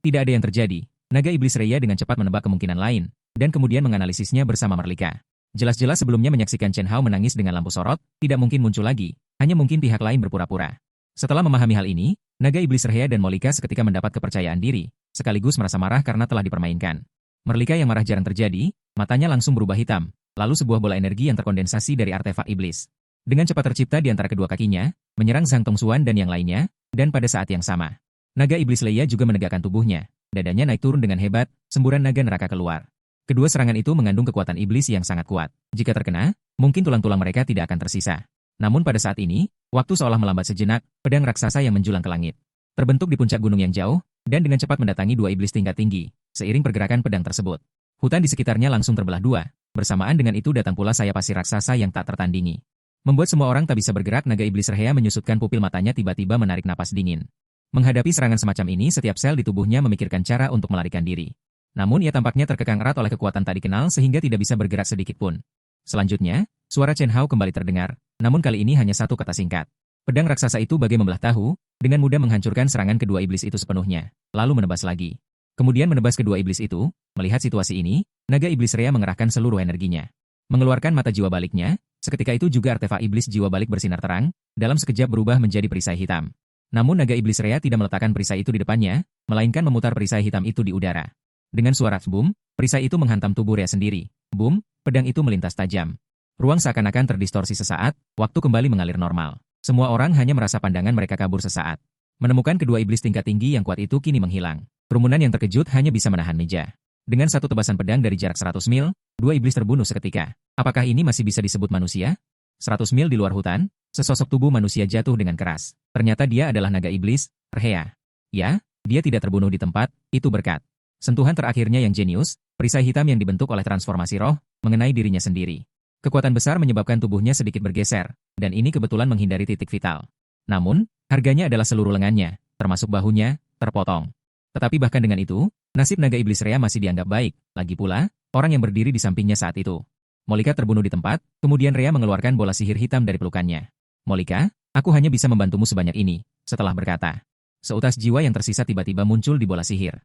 tidak ada yang terjadi. Naga iblis Leia dengan cepat menebak kemungkinan lain, dan kemudian menganalisisnya bersama Merlika. Jelas-jelas sebelumnya menyaksikan Chen Hao menangis dengan lampu sorot, tidak mungkin muncul lagi, hanya mungkin pihak lain berpura-pura. Setelah memahami hal ini, naga iblis Rhea dan Molika seketika mendapat kepercayaan diri, sekaligus merasa marah karena telah dipermainkan. Merlika yang marah jarang terjadi, matanya langsung berubah hitam, lalu sebuah bola energi yang terkondensasi dari artefak iblis. Dengan cepat tercipta di antara kedua kakinya, menyerang Zhang Tongxuan dan yang lainnya, dan pada saat yang sama, naga iblis Leia juga menegakkan tubuhnya, dadanya naik turun dengan hebat, semburan naga neraka keluar. Kedua serangan itu mengandung kekuatan iblis yang sangat kuat. Jika terkena, mungkin tulang-tulang mereka tidak akan tersisa. Namun pada saat ini, waktu seolah melambat sejenak, pedang raksasa yang menjulang ke langit terbentuk di puncak gunung yang jauh, dan dengan cepat mendatangi 2 iblis tingkat tinggi, seiring pergerakan pedang tersebut. Hutan di sekitarnya langsung terbelah 2, bersamaan dengan itu datang pula sayap pasir raksasa yang tak tertandingi. Membuat semua orang tak bisa bergerak, naga iblis Rhea menyusutkan pupil matanya tiba-tiba menarik napas dingin. Menghadapi serangan semacam ini, setiap sel di tubuhnya memikirkan cara untuk melarikan diri. Namun ia tampaknya terkekang erat oleh kekuatan tak dikenal sehingga tidak bisa bergerak sedikit pun. Selanjutnya, suara Chen Hao kembali terdengar, namun kali ini hanya satu kata singkat. Pedang raksasa itu bagai membelah tahu, dengan mudah menghancurkan serangan kedua iblis itu sepenuhnya, lalu menebas lagi. Kemudian menebas kedua iblis itu. Melihat situasi ini, naga iblis Rhea mengerahkan seluruh energinya. Mengeluarkan mata jiwa baliknya, seketika itu juga artefak iblis jiwa balik bersinar terang, dalam sekejap berubah menjadi perisai hitam. Namun naga iblis Rhea tidak meletakkan perisai itu di depannya, melainkan memutar perisai hitam itu di udara. Dengan suara boom, perisai itu menghantam tubuh Rhea sendiri. Boom, pedang itu melintas tajam. Ruang seakan-akan terdistorsi sesaat, waktu kembali mengalir normal. Semua orang hanya merasa pandangan mereka kabur sesaat. Menemukan kedua iblis tingkat tinggi yang kuat itu kini menghilang. Kerumunan yang terkejut hanya bisa menahan meja. Dengan satu tebasan pedang dari jarak 100 mil, 2 iblis terbunuh seketika. Apakah ini masih bisa disebut manusia? 100 mil di luar hutan, sesosok tubuh manusia jatuh dengan keras. Ternyata dia adalah naga iblis, Rhea. Ya, dia tidak terbunuh di tempat, itu berkat sentuhan terakhirnya yang jenius, perisai hitam yang dibentuk oleh transformasi roh, mengenai dirinya sendiri. Kekuatan besar menyebabkan tubuhnya sedikit bergeser, dan ini kebetulan menghindari titik vital. Namun, harganya adalah seluruh lengannya, termasuk bahunya, terpotong. Tetapi bahkan dengan itu, nasib naga iblis Rhea masih dianggap baik, lagi pula, orang yang berdiri di sampingnya saat itu. Molika terbunuh di tempat, kemudian Rhea mengeluarkan bola sihir hitam dari pelukannya. Molika, aku hanya bisa membantumu sebanyak ini, setelah berkata. Seutas jiwa yang tersisa tiba-tiba muncul di bola sihir.